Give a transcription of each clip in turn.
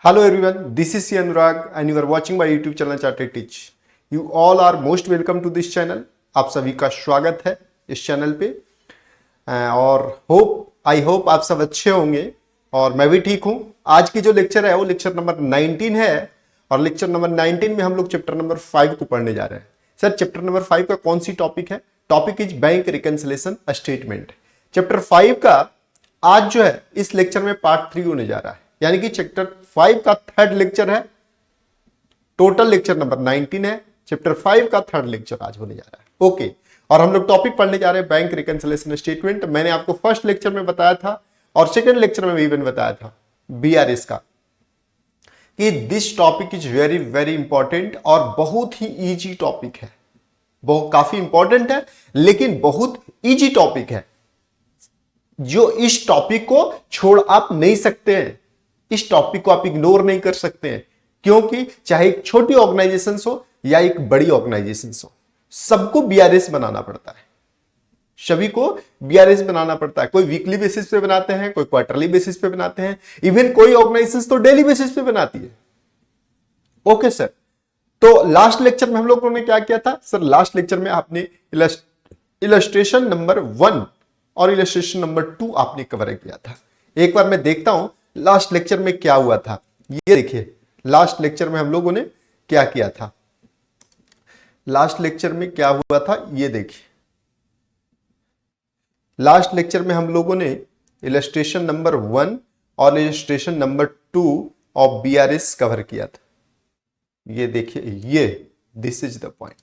Hello everyone, this is C. Anurag and you are watching my YouTube channel Chartered Teach. You all are most welcome to this channel. आप सभी का स्वागत है इस channel पे और आई होप आप सब अच्छे होंगे और मैं भी ठीक हूँ। आज की जो लेक्चर है वो लेक्चर नंबर 19 है और लेक्चर नंबर 19 में हम लोग चैप्टर नंबर 5 को पढ़ने जा रहे हैं। सर चैप्टर नंबर 5 का कौन सी टॉपिक है? Topic is bank reconciliation statement. Chapter 5 का आज जो है इस लेक्चर में पार्ट 3 होने जा रहा है, यानी कि चैप्टर 5 का थर्ड लेक्चर है। टोटल लेक्चर नंबर 19 है, चैप्टर 5 का थर्ड लेक्चर आज होने जा रहा है। ओके, और हम लोग टॉपिक पढ़ने जा रहे हैं बैंक रिकंसिलिएशन स्टेटमेंट। मैंने आपको फर्स्ट लेक्चर में बताया था और सेकंड लेक्चर में भी इवन बताया था बीआरएस का कि this topic is very very important और बहुत ही इजी टॉपिक है। बहुत काफी इंपॉर्टेंट है लेकिन बहुत इजी टॉपिक है, जो इस टॉपिक को छोड़ आप नहीं सकते हैं। इस टॉपिक को आप इग्नोर नहीं कर सकते हैं, क्योंकि चाहे एक छोटी ऑर्गेनाइजेशन हो या एक बड़ी ऑर्गेनाइजेशन हो, सबको बीआरएस बनाना पड़ता है। सभी को बीआरएस बनाना पड़ता है। कोई वीकली बेसिस पे बनाते हैं, कोई क्वार्टरली बेसिस पे बनाते हैं, इवन कोई ऑर्गेनाइजेशन तो डेली बेसिस पे बनाती है। ओके सर, तो लास्ट लेक्चर में हम लोगों ने क्या किया था? सर लास्ट लेक्चर में आपने इलस्ट्रेशन नंबर 1 और इलस्ट्रेशन नंबर 2 आपने कवर किया था। एक बार मैं देखता हूं लास्ट लेक्चर में क्या हुआ था। ये देखिए लास्ट लेक्चर में हम लोगों ने क्या किया था। लास्ट लेक्चर में क्या हुआ था ये देखिए। लास्ट लेक्चर में हम लोगों ने इलस्ट्रेशन नंबर 1 और illustration number 2 of BRS cover किया था। ये देखिए, ये दिस इज द पॉइंट।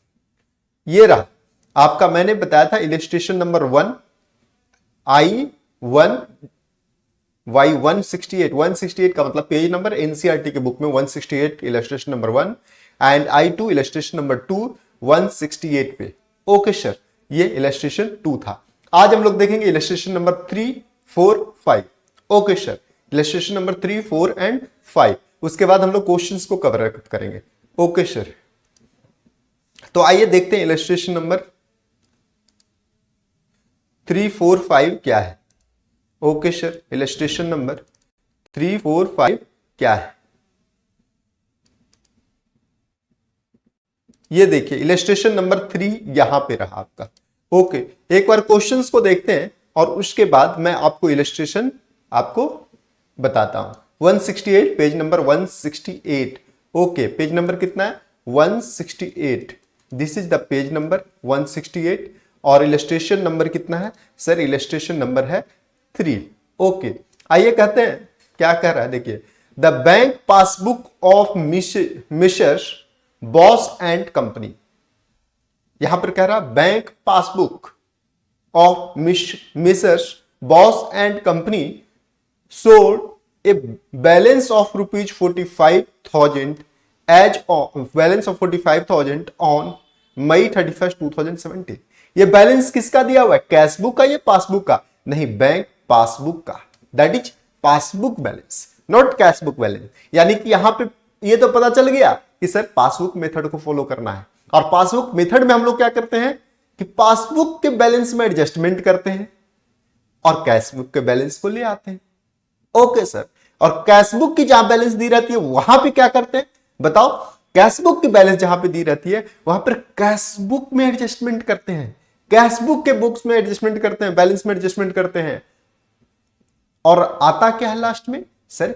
ये रहा आपका, मैंने बताया था इलस्ट्रेशन नंबर 1 I1 Y168 का मतलब पेज नंबर एनसीईआरटी के बुक में 168 illustration number 1 and I2 illustration number 2 168 पे। ओके सर, ये इलस्ट्रेशन 2 था। आज हम लोग देखेंगे illustration number 3, 4, 5। Okay sir, illustration number 3, 4 and 5। उसके बाद हम लोग क्वेश्चंस को कवर करेंगे। ओके सर, तो आइए देखते हैं इलस्ट्रेशन नंबर 3, 4, 5 क्या है। ओके सर, इलस्ट्रेशन नंबर 3, 4, 5 क्या है? ये देखिए इलस्ट्रेशन नंबर 3 यहां पे रहा आपका। ओके, एक बार क्वेश्चंस को देखते हैं और उसके बाद मैं आपको इलस्ट्रेशन आपको बताता हूं। 168 page number 168। Okay, page number कितना है? 168। This is the page number 168 और इलस्ट्रेशन नंबर कितना है? सर इलस्ट्रेशन नंबर है 3। ओके, आइए कहते हैं क्या कह रहा है। देखिए, the bank passbook of Messrs Boss and company. यहां पर कह रहा bank passbook of Messrs Boss and company showed a balance of ₹45,000 balance of 45,000 on May 31, 2017। ये बैलेंस किसका दिया हुआ है? कैशबुक का या पासबुक का? नहीं, बैंक पासबुक का। That is passbook balance, not cashbook balance. यानी कि यहां पे ये तो पता चल गया कि सर पासबुक मेथड को फॉलो करना है। और पासबुक मेथड में हम लोग क्या करते हैं कि पासबुक के बैलेंस में एडजस्टमेंट करते हैं और कैशबुक के बैलेंस को ले आते हैं। ओके सर, और कैशबुक की जहां बैलेंस दी रहती है वहां पे क्या करते हैं बताओ? कैशबुक की बैलेंस जहां पे दी रहती है वहां पर कैशबुक में एडजस्टमेंट करते हैं, कैशबुक के बुक्स में एडजस्टमेंट करते हैं, बैलेंस में एडजस्टमेंट करते हैं। और आता क्या है लास्ट में? Sir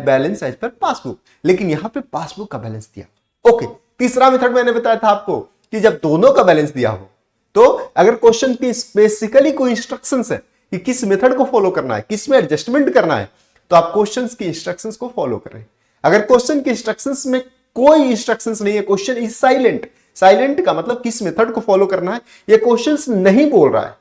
balance as per passbook, लेकिन यहां पे पासबुक का बैलेंस दिया। ओके, तीसरा मेथड मैंने बताया था आपको कि जब दोनों का बैलेंस दिया हो, तो अगर क्वेश्चन की स्पेसिकली कोई इंस्ट्रक्शंस है कि किस मेथड को फॉलो करना है, किस में एडजस्टमेंट करना है, तो आप क्वेश्चंस की इंस्ट्रक्शंस को फॉलो करें। अगर क्वेश्चन की इंस्ट्रक्शंस में कोई इंस्ट्रक्शंस नहीं है, क्वेश्चन इज साइलेंट। साइलेंट का मतलब किस मेथड को फॉलो करना है ये क्वेश्चंस नहीं बोल रहा है,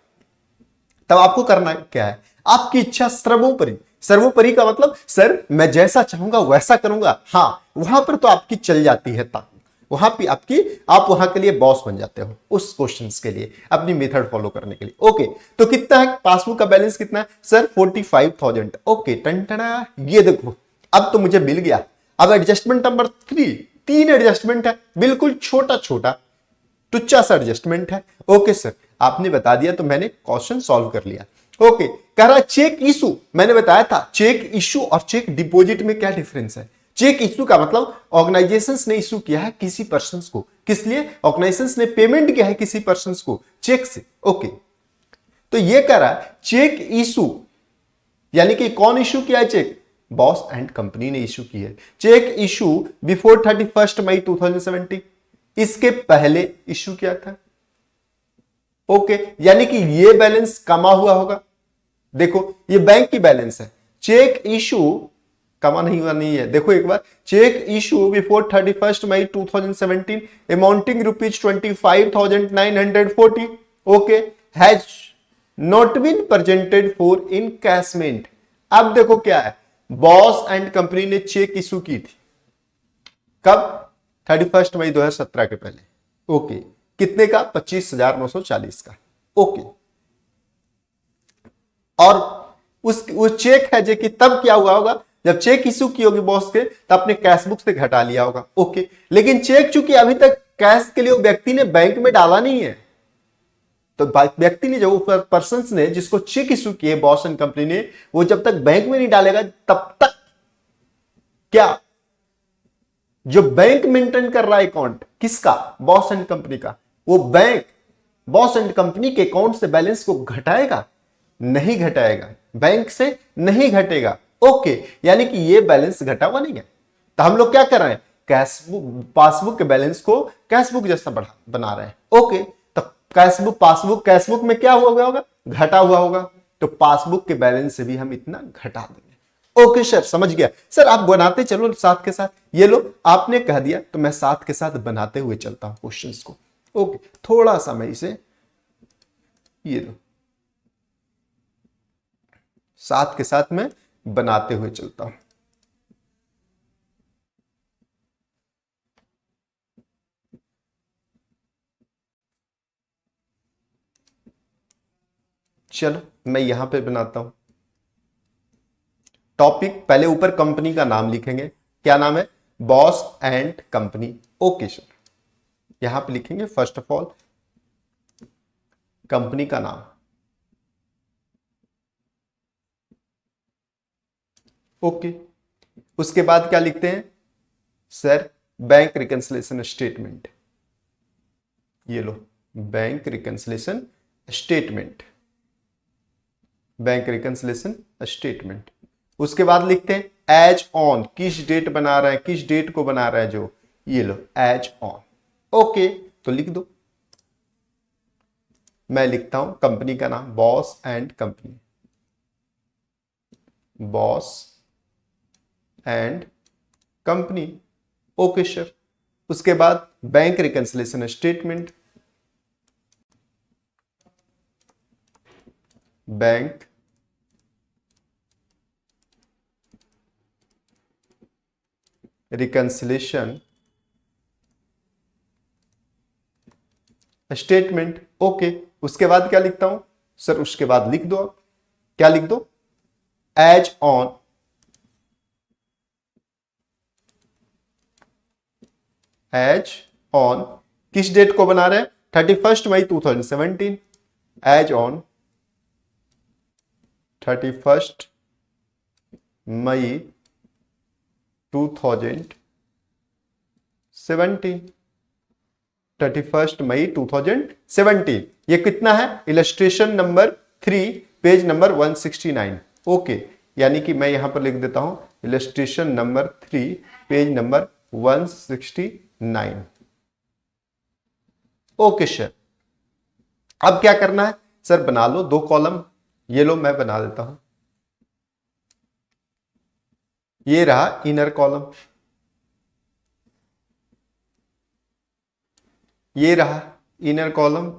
तब आपको करना क्या है? आपकी इच्छा सर्वोपरि। सर्वोपरि का मतलब सर मैं जैसा चाहूंगा वैसा करूंगा। हाँ, वहां पर तो आपकी चल जाती है ताकत, वहां पे आप वहां के लिए बॉस बन जाते हो उस क्वेश्चंस के लिए, अपनी मेथड फॉलो करने के लिए। ओके, तो कितना है पासबुक का बैलेंस? कितना है सर? 45,000। ओके, टंटना, ये देखो अब तो मुझे मिल गया। अब एडजस्टमेंट नंबर 3 एडजस्टमेंट है, बिल्कुल छोटा छोटा टुच्चा सा एडजस्टमेंट है। ओके सर, आपने बता दिया तो मैंने क्वेश्चन सॉल्व कर लिया। ओके, कह रहा है चेक इशू, मैंने बताया था चेक इशू और चेक डिपॉजिट में क्या डिफरेंस है। चेक इशू का मतलब ऑर्गेनाइजेशंस ने इशू किया है किसी पर्सन को, किस लिए, ऑर्गेनाइजेशंस ने पेमेंट किया है किसी पर्सन को चेक से। ओके, तो ये कह रहा है चेक इशू, यानी कि कौन इशू किया है चेक, बॉस एंड कंपनी ने इशू की है। चेक इशू बिफोर 31 मई 2017, इसके पहले इशू किया था। ओके, यानी कि ये बैलेंस कमा हुआ होगा। देखो ये बैंक की बैलेंस है, चेक इशू कमा नहीं हुआ नहीं है। देखो एक बार, cheque issue before 31 May 2017 amounting ₹25,940, okay, has not been presented for encashment. अब देखो क्या है, बॉस एंड कंपनी ने चेक इशू की थी कब, 31 मई 2017 के पहले। ओके, कितने का, 25,940 का। ओके, और उस चेक है जो कि तब क्या हुआ होगा, जब चेक इशू की होगी बॉस के, तब अपने कैश बुक से घटा लिया होगा। ओके, लेकिन चेक चूंकि अभी तक कैश के लिए व्यक्ति ने बैंक में डाला नहीं है, तो व्यक्ति ने जो पर्सन ने जिसको चेक इशू किए बॉस एंड कंपनी ने, वो जब तक बैंक में नहीं डालेगा तब तक क्या, जो बैंक मेंटेन कर रहा है अकाउंट किसका, बॉस एंड कंपनी का, वो बैंक बॉस एंड कंपनी के अकाउंट से बैलेंस को घटाएगा, नहीं घटाएगा, बैंक से नहीं घटेगा। ओके, यानी कि ये बैलेंस घटा हुआ नहीं है। तो हम लोग क्या कर रहे हैं, कैश बुक पासबुक के बैलेंस को कैश बुक जैसा बना रहे हैं। ओके, तो cash book passbook cash book में क्या हुआ होगा, घटा हुआ होगा, तो पासबुक के बैलेंस से भी हम इतना घटा देंगे। ओके सर, समझ गया सर, आप बनाते चलो साथ के साथ। ये लो आपने कह दिया तो मैं साथ के साथ बनाते हुए चलता हूं क्वेश्चंस को। ओके, थोड़ा सा मैं इसे, ये लो साथ के साथ मैं बनाते हुए चलता हूं। चलो मैं यहां पे बनाता हूं टॉपिक। पहले ऊपर कंपनी का नाम लिखेंगे, क्या नाम है, Boss and company. Okay sir, यहां पे लिखेंगे फर्स्ट ऑफ ऑल कंपनी का नाम। ओके, उसके बाद क्या लिखते हैं सर, बैंक रिकंसिलेशन स्टेटमेंट। ये लो bank reconciliation statement, bank reconciliation statement. उसके बाद लिखते हैं एज ऑन, किस डेट बना रहे हैं, किस डेट को बना रहे हैं जो, ये लो एज ऑन। ओके, तो लिख दो, मैं लिखता हूं कंपनी का नाम boss and company, boss and company. Okay sir, उसके बाद bank reconciliation statement, bank reconciliation statement. Okay, उसके बाद क्या लिखता हूं सर, उसके बाद लिख दो आप, क्या लिख दो, एज ऑन, एज ऑन किस डेट को बना रहे हैं, 31 May 2017, as on 31 May 2017, 31 May 2017। ये कितना है, illustration number 3 page number 169। Okay, यानी कि मैं यहां पर लिख देता हूं illustration number 3 page number 169। Okay sir, अब क्या करना है सर, बना लो 2 कॉलम। ये लो मैं बना देता हूं, ये रहा इनर कॉलम, ये रहा इनर कॉलम,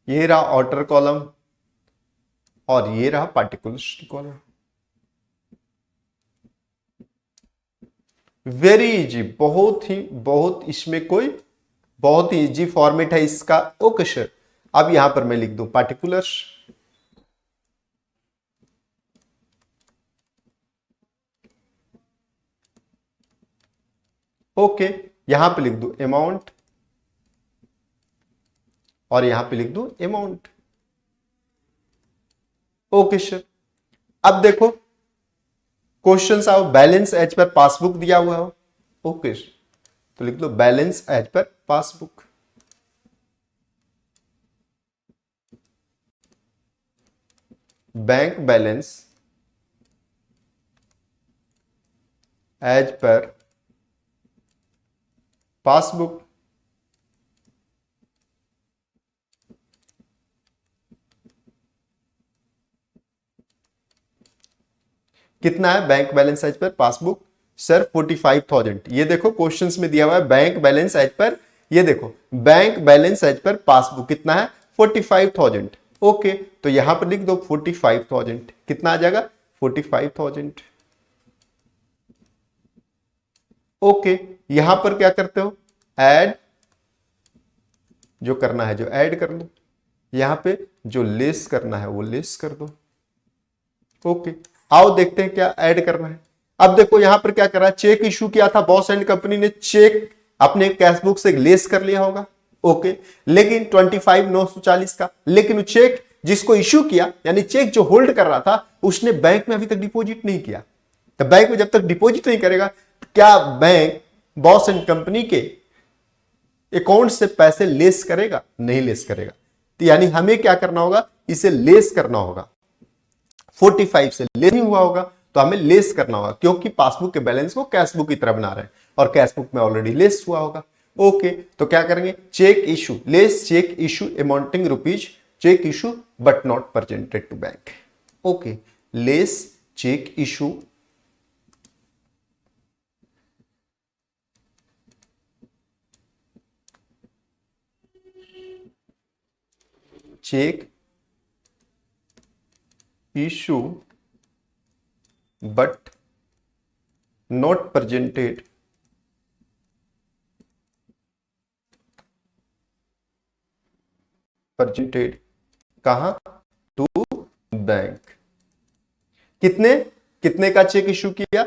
ये रहा आउटर कॉलम, और ये रहा पार्टिकुलर कॉलम। वेरी इजी, बहुत इसमें कोई बहुत ही इजी फॉर्मेट है इसका। ओके सर, अब यहां पर मैं लिख दूं पार्टिकुलर्स, ओके, यहां पे लिख दूं अमाउंट, और यहां पे लिख दूं अमाउंट। Okay sir. अब देखो क्वेश्चन आओ, बैलेंस एज पर पासबुक दिया हुआ हो। ओके सर, तो लिख दो balance as per passbook. Bank balance as per passbook. कितना है bank balance as per passbook? Sir 45,000। ये देखो क्वेश्चंस में दिया हुआ है बैंक बैलेंस एज पर, ये देखो bank balance as per passbook कितना है? 45,000। ओके, तो यहां पर लिख दो 45,000। कितना आ जाएगा? 45,000। ओके, यहां पर क्या करते हो? ऐड, जो करना है जो ऐड कर लो, यहां पे जो लेस करना है वो लेस कर दो। ओके, आओ देखते हैं क्या ऐड करना है। अब देखो यहां पर क्या कर रहा है, चेक इशू किया था बॉस एंड कंपनी ने, चेक अपने कैशबुक से लेस कर लिया होगा। ओके, लेकिन 25,940 का, लेकिन चेक जिसको इशू किया यानी चेक जो होल्ड कर रहा था उसने बैंक में अभी तक डिपॉजिट नहीं किया। तो बैंक में जब तक डिपॉजिट नहीं करेगा, क्या बैंक बॉस एंड कंपनी के अकाउंट से पैसे लेस करेगा? नहीं लेस करेगा। तो यानी हमें क्या करना होगा, इसे लेस करना होगा। 45 से लेस नहीं हुआ होगा तो हमें लेस करना होगा, क्योंकि पासबुक के बैलेंस को कैश बुक की तरह बना रहे हैं और कैश बुक में ऑलरेडी लेस हुआ होगा। ओके, तो क्या करेंगे, cheque issue, less cheque issue amounting rupees, cheque issue but not presented to bank. Okay, less cheque issue cheque issue but not presented कहां? To bank. कितने कितने का चेक इशू किया,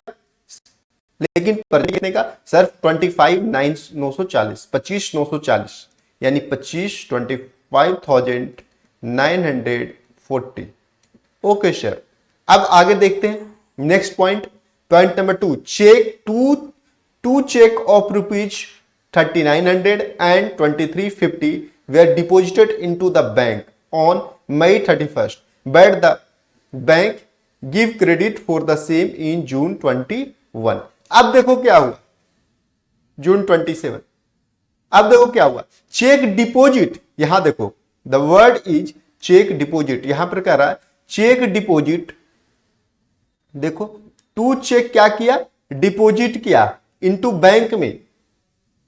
लेकिन कितने का सर? 25,940, 25,940 यानी 25,940। ओके सर, अब आगे देखते हैं next point, point number 2, cheque two cheque of rupees 3,900 and 2350 were deposited into the bank on May 31st, but the bank give credit for the same in June 21। अब देखो क्या हुआ, जून 27। अब देखो क्या हुआ, चेक डिपॉजिट, यहां देखो the word is cheque deposit, यहां पर कह रहा है चेक डिपॉजिट। देखो टू चेक क्या किया, डिपॉजिट किया इनटू बैंक में,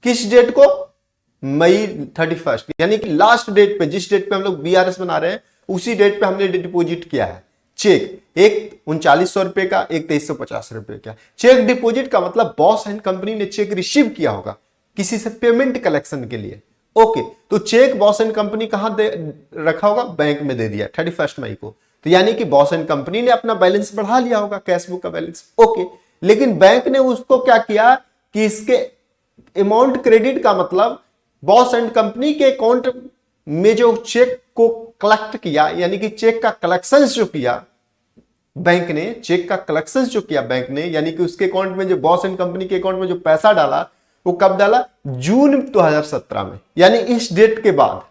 किस डेट को? मई 31, यानी कि लास्ट डेट पे, जिस डेट पे हम लोग बीआरएस बना रहे हैं उसी डेट पे हमने डिपॉजिट किया है चेक, एक 3900 रुपए का, एक 2350 रुपए का। चेक डिपॉजिट का मतलब बॉस एंड कंपनी ने चेक रिसीव किया होगा किसी से पेमेंट कलेक्शन के लिए। ओके, तो चेक बॉस एंड कंपनी कहां दे रखा होगा? बैंक में दे दिया 31 मई को। तो यानी कि बॉस एंड कंपनी ने अपना बैलेंस बढ़ा लिया होगा, कैश बुक का बैलेंस। ओके, लेकिन बैंक ने उसको क्या किया कि इसके अमाउंट क्रेडिट का मतलब बॉस एंड कंपनी के अकाउंट में जो चेक को कलेक्ट किया, यानी कि चेक का कलेक्शन जो किया बैंक ने, चेक का कलेक्शन जो किया बैंक ने, यानी कि उसके अकाउंट में जो बॉस एंड कंपनी के अकाउंट में जो पैसा डाला वो कब डाला? जून 2017 में, यानी इस डेट के बाद।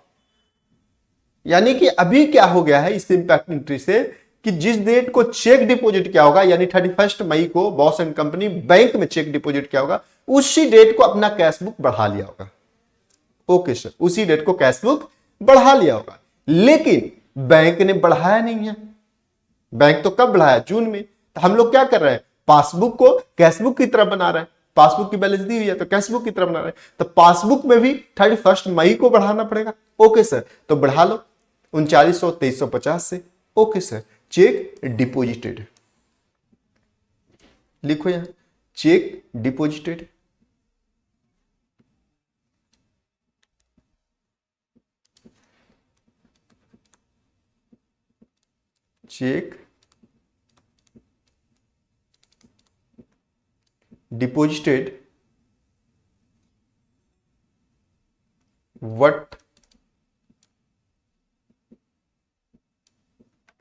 यानी कि अभी क्या हो गया है इस इंपैक्ट एंट्री से कि जिस डेट को चेक डिपॉजिट किया होगा, यानी 31 मई को बॉस एंड कंपनी बैंक में चेक डिपॉजिट किया होगा, उसी डेट को अपना कैश बुक बढ़ा लिया होगा। ओके सर, उसी डेट को कैश बुक बढ़ा लिया होगा, लेकिन बैंक ने बढ़ाया नहीं है। बैंक तो कब बढ़ाया? जून में। तो हम लोग क्या कर रहे हैं, पासबुक को कैश बुक की तरह बना रहे हैं। पासबुक की बैलेंस दी हुई है तो कैश बुक की तरह बना रहे हैं, तो पासबुक में भी 31 मई को बढ़ाना पड़ेगा। ओके सर, तो बढ़ा लो 3900 2350 से। ओके सर, चेक डिपॉजिटेड लिखो यहां, cheque deposited. Cheque deposited what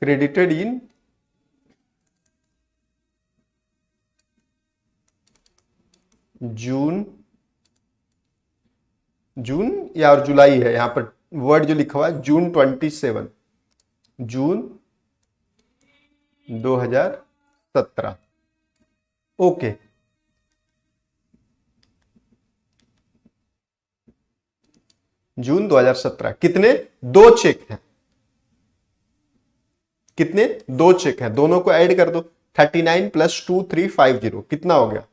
credited in June, June या और जुलाई है, यहां पर वर्ड जो लिखा हुआ है जून 27, जून 2017। ओके, जून 2017। कितने? दो चेक हैं। कितने? दो चेक हैं, दोनों को ऐड कर दो। 39 + 2350 कितना हो गया?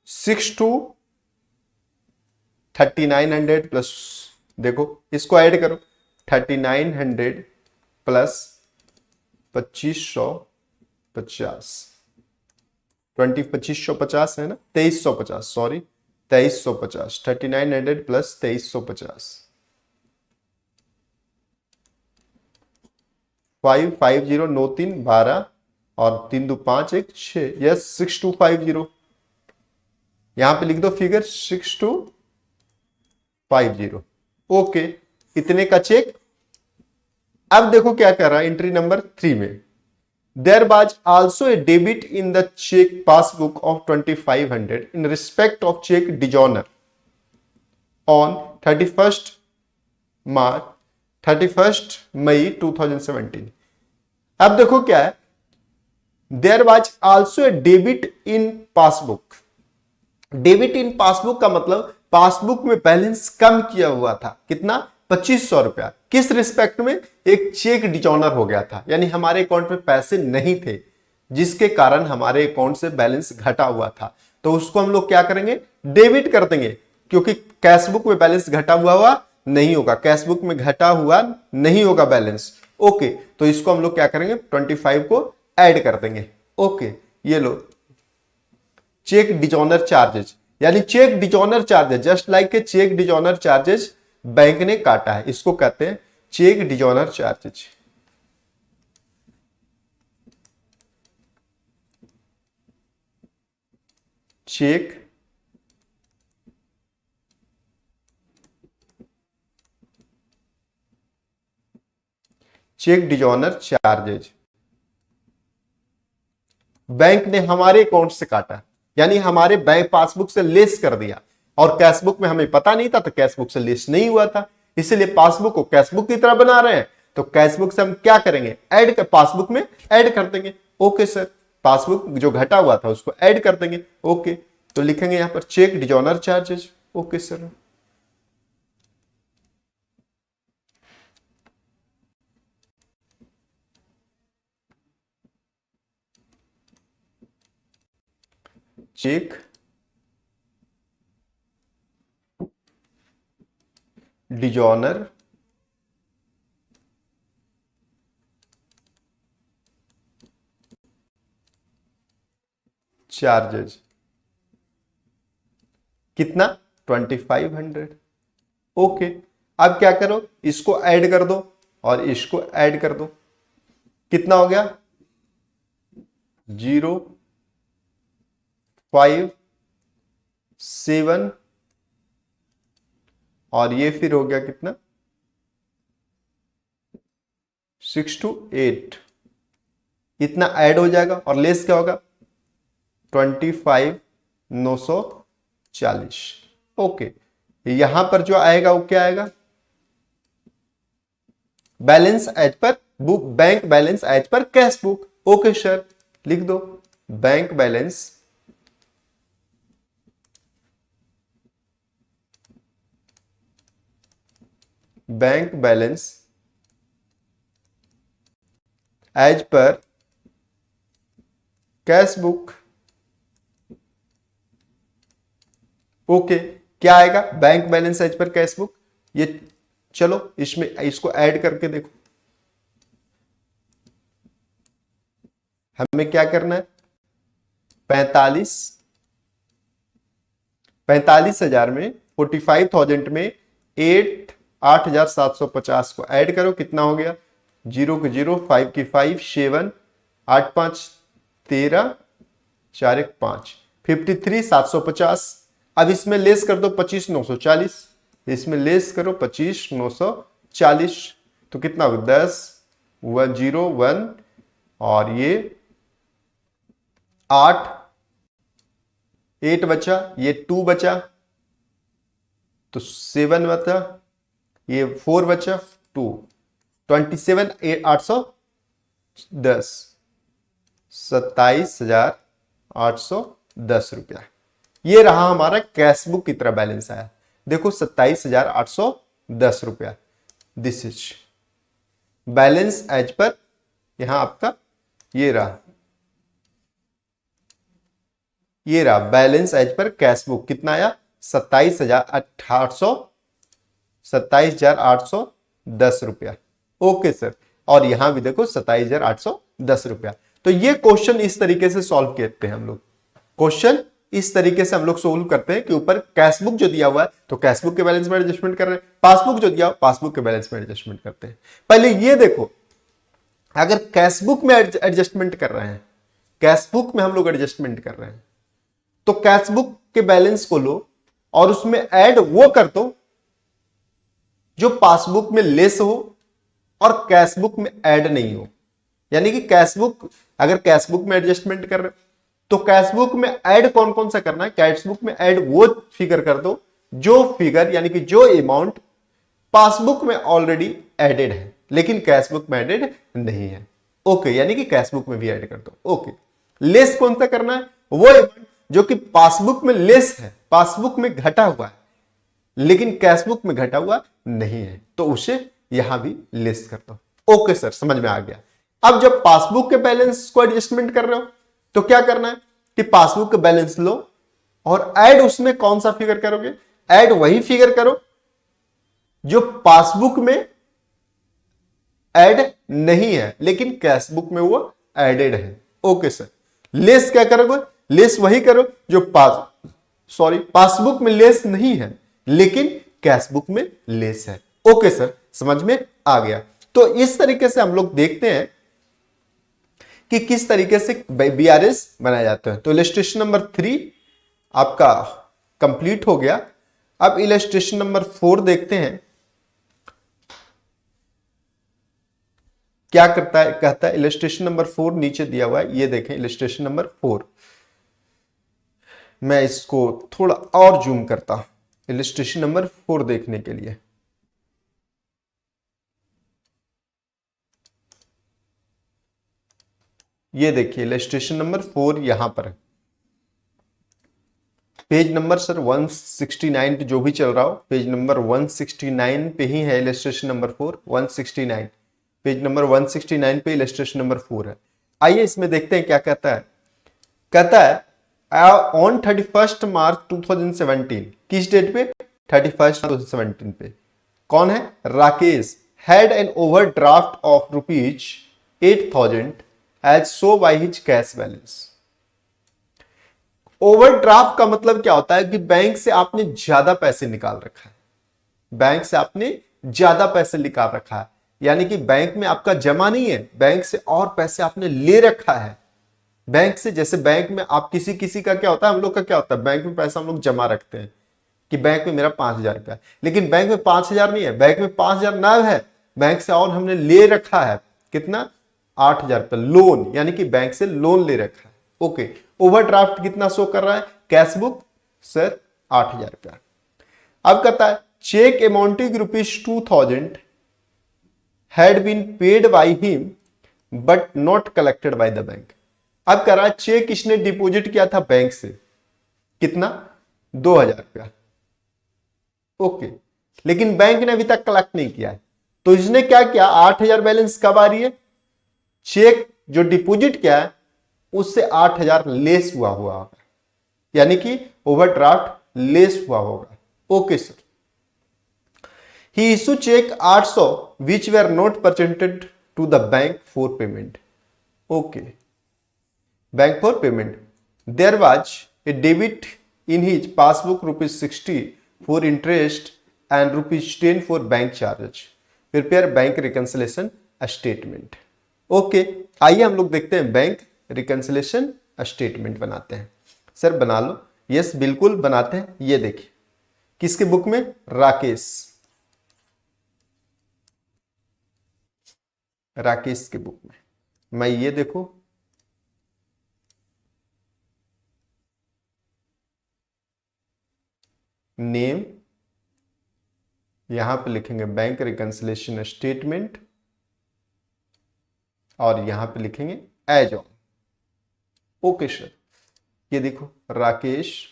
3900 प्लस, देखो इसको ऐड करो, 3900 प्लस 2550, 2550 है ना, 2350, सॉरी 2350, 3900 प्लस 2350, 550, 9 3 12 और 3 2 5 1 6, यस 6250। यहां पे लिख दो फिगर 6250। ओके, इतने का चेक। अब देखो क्या कर रहा है एंट्री नंबर 3 में, there was also a debit in the cheque passbook of 2500 in respect of cheque dishonour on 31 May 2017। अब देखो क्या है, there was also a debit in passbook. Debit in passbook का मतलब पासबुक में बैलेंस कम किया हुआ था, कितना? 2500 रुपया। किस रिस्पेक्ट में? एक चेक डिजॉनर हो गया था, यानी हमारे अकाउंट में पैसे नहीं थे, जिसके कारण हमारे अकाउंट से बैलेंस घटा हुआ था। तो उसको हम लोग क्या करेंगे? डेबिट कर देंगे, क्योंकि कैशबुक में बैलेंस घटा हुआ नहीं होगा, कैशबुक में घटा हुआ नहीं होगा बैलेंस। ओके, तो इसको हम लोग क्या करेंगे? 25 को ऐड कर देंगे। ओके, ये लो चेक डिजॉनर चार्जेस, यानी cheque dishonour charges, just like के चेक डिजॉनर चार्जेस बैंक ने काटा है, इसको कहते हैं cheque dishonour charges. Cheque cheque dishonour charges bank ने हमारे अकाउंट से काटा, यानी हमारे बैंक पासबुक से लेस कर दिया, और कैशबुक में हमें पता नहीं था तो कैशबुक से लेस नहीं हुआ था, इसलिए पासबुक को कैशबुक की तरह बना रहे हैं। तो कैशबुक से हम क्या करेंगे? ऐड कर, पासबुक में ऐड कर देंगे। ओके सर, पासबुक जो घटा हुआ था उसको ऐड कर देंगे। ओके, तो लिखेंगे यहां पर cheque dishonour charges. Okay sir, cheque dishonour charges कितना? 2500। ओके, अब क्या करो? इसको ऐड कर दो और इसको ऐड कर दो, कितना हो गया? 0 5 7 और ये फिर हो गया कितना? 6 to 8। इतना ऐड हो जाएगा और लेस क्या होगा? 25,940। ओके, यहां पर जो आएगा वो क्या आएगा? Balance as per book, bank balance as per cash book. Okay sir, लिख दो bank balance as per cash book. Okay, क्या आएगा? Bank balance as per cash book. ये चलो इसमें इसको ऐड करके देखो, हमें क्या करना है? 45,000 में 45,000 में 8,750 को ऐड करो, कितना हो गया? 0 के 0, 5 की 5, 7, 8 5 13, 4 1 5, 53,750। अब इसमें लेस कर दो 25,940, इसमें लेस करो 25,940, तो कितना होगा 10 101 और ये 8 बचा, ये 2 बचा तो 7 बचा, ये 4 बचा 2 27 810 27,810 रुपया। ये रहा हमारा कैशबुक की तरह बैलेंस आया, देखो 27,810 रुपया। दिस इज बैलेंस एज पर, यहां आपका ये रहा बैलेंस एज पर कैशबुक, कितना आया 27,810 रुपया। ओके सर, और यहां भी देखो 27,810 रुपया। तो ये क्वेश्चन इस तरीके से सॉल्व करते हैं हम लोग, क्वेश्चन इस तरीके से हम लोग सोल्व करते हैं कि ऊपर कैशबुक जो दिया हुआ है तो कैशबुक के बैलेंस में एडजस्टमेंट कर रहे हैं, पासबुक जो दिया हुआ पासबुक के बैलेंस में एडजस्टमेंट करते हैं। पहले ये देखो, अगर कैशबुक में एडजस्टमेंट कर रहे हैं, कैशबुक में हम लोग एडजस्टमेंट कर रहे हैं, तो कैशबुक के बैलेंस को लो और उसमें ऐड वो कर दो जो पासबुक में लेस हो और कैशबुक में ऐड नहीं हो। यानी कि कैशबुक, अगर कैशबुक में एडजस्टमेंट कर रहे तो कैशबुक में ऐड कौन कौन सा करना है, कैशबुक में ऐड वो फिगर कर दो जो फिगर यानी कि जो अमाउंट पासबुक में ऑलरेडी एडेड है लेकिन कैशबुक में एडेड नहीं है। ओके, यानी कि कैशबुक में भी ऐड कर दो। ओके, लेस कौन सा करना है, वो अमाउंट जो कि पासबुक में लेस है, पासबुक में घटा हुआ है लेकिन कैशबुक में घटा हुआ नहीं है, तो उसे यहां भी लेस कर दो। ओके सर, समझ में आ गया। अब जब पासबुक के बैलेंस को एडजस्टमेंट कर रहे हो तो क्या करना है कि पासबुक का बैलेंस लो और ऐड उसमें कौन सा फिगर करोगे, ऐड वही फिगर करो जो पासबुक में ऐड नहीं है लेकिन कैशबुक में वो एडेड है। ओके सर, लेस क्या करोगे, लेस वही करो जो पासबुक में लेस नहीं है लेकिन कैशबुक में लेस है। ओके सर, समझ में आ गया। तो इस तरीके से हम लोग देखते हैं कि किस तरीके से बीआरएस बनाया जाता है। तो इलस्ट्रेशन नंबर 3 आपका कंप्लीट हो गया। अब इलस्ट्रेशन नंबर 4 देखते हैं क्या करता है। कहता है इलस्ट्रेशन नंबर 4 नीचे दिया हुआ है, ये देखें इलस्ट्रेशन नंबर 4। मैं इसको थोड़ा और जूम करता हूं इलस्ट्रेशन नंबर 4 देखने के लिए। ये देखिए इलस्ट्रेशन नंबर 4 यहां पर है, पेज नंबर सर 169 पे जो भी चल रहा हो, पेज नंबर 169 पे ही है इलस्ट्रेशन नंबर 4। 169 पेज नंबर 169 पे इलस्ट्रेशन नंबर 4 है। आइए इसमें देखते हैं क्या कहता है। कहता है ऑन 31 मार्च 2017, किस डेट पे 31 2017 पे, कौन है, Rakesh had an overdraft of ₹8,000 as so by his cash balance. Overdraft का मतलब क्या होता है कि बैंक से आपने ज्यादा पैसे निकाल रखा है, बैंक से आपने ज्यादा पैसे निकाल रखा है, यानी कि बैंक में आपका जमा नहीं है, बैंक से और पैसे आपने ले रखा है। बैंक से, जैसे बैंक में आप किसी का क्या होता है, हम लोग का क्या होता है, बैंक में पैसा हम लोग जमा रखते हैं कि बैंक में मेरा 5,000 रुपया है, लेकिन बैंक में 5,000 नहीं है, बैंक में 5,000 ना है, बैंक से और हमने ले रखा है कितना, 8,000 रुपया लोन, यानी कि बैंक से लोन ले रखा है। ओके, ओवरड्राफ्ट कितना शो कर रहा है, कैशबुक सर 8,000 रुपया। अब कहता है cheque amounting ₹2,000 had been paid by him but not collected by the bank। अब कह रहा है चेक इसने डिपॉजिट किया था बैंक से, कितना, 2,000 रुपया। ओके, लेकिन बैंक ने अभी तक कलेक्ट नहीं किया है, तो इसने क्या किया, 8,000 बैलेंस कब आ रही है, चेक जो डिपॉजिट किया है उससे 8,000 लेस हुआ होगा, यानी कि ओवरड्राफ्ट लेस हुआ होगा। Okay sir, he issued check 800 which were not presented to the bank for payment। okay, bank for payment, there was a debit in his passbook ₹60 for interest and ₹10 for bank charges। prepare bank reconciliation statement। Okay, आइए हम लोग देखते हैं bank reconciliation statement बनाते हैं। Sir बना लो, yes बिल्कुल बनाते हैं। ये देखिए किसके बुक में? राकेश, राकेश के बुक में। मैं ये देखो, नेम, यहां पे लिखेंगे बैंक रिकंसिलेशन स्टेटमेंट, और यहां पे लिखेंगे एज ऑन। ओके सर, ये देखो राकेश,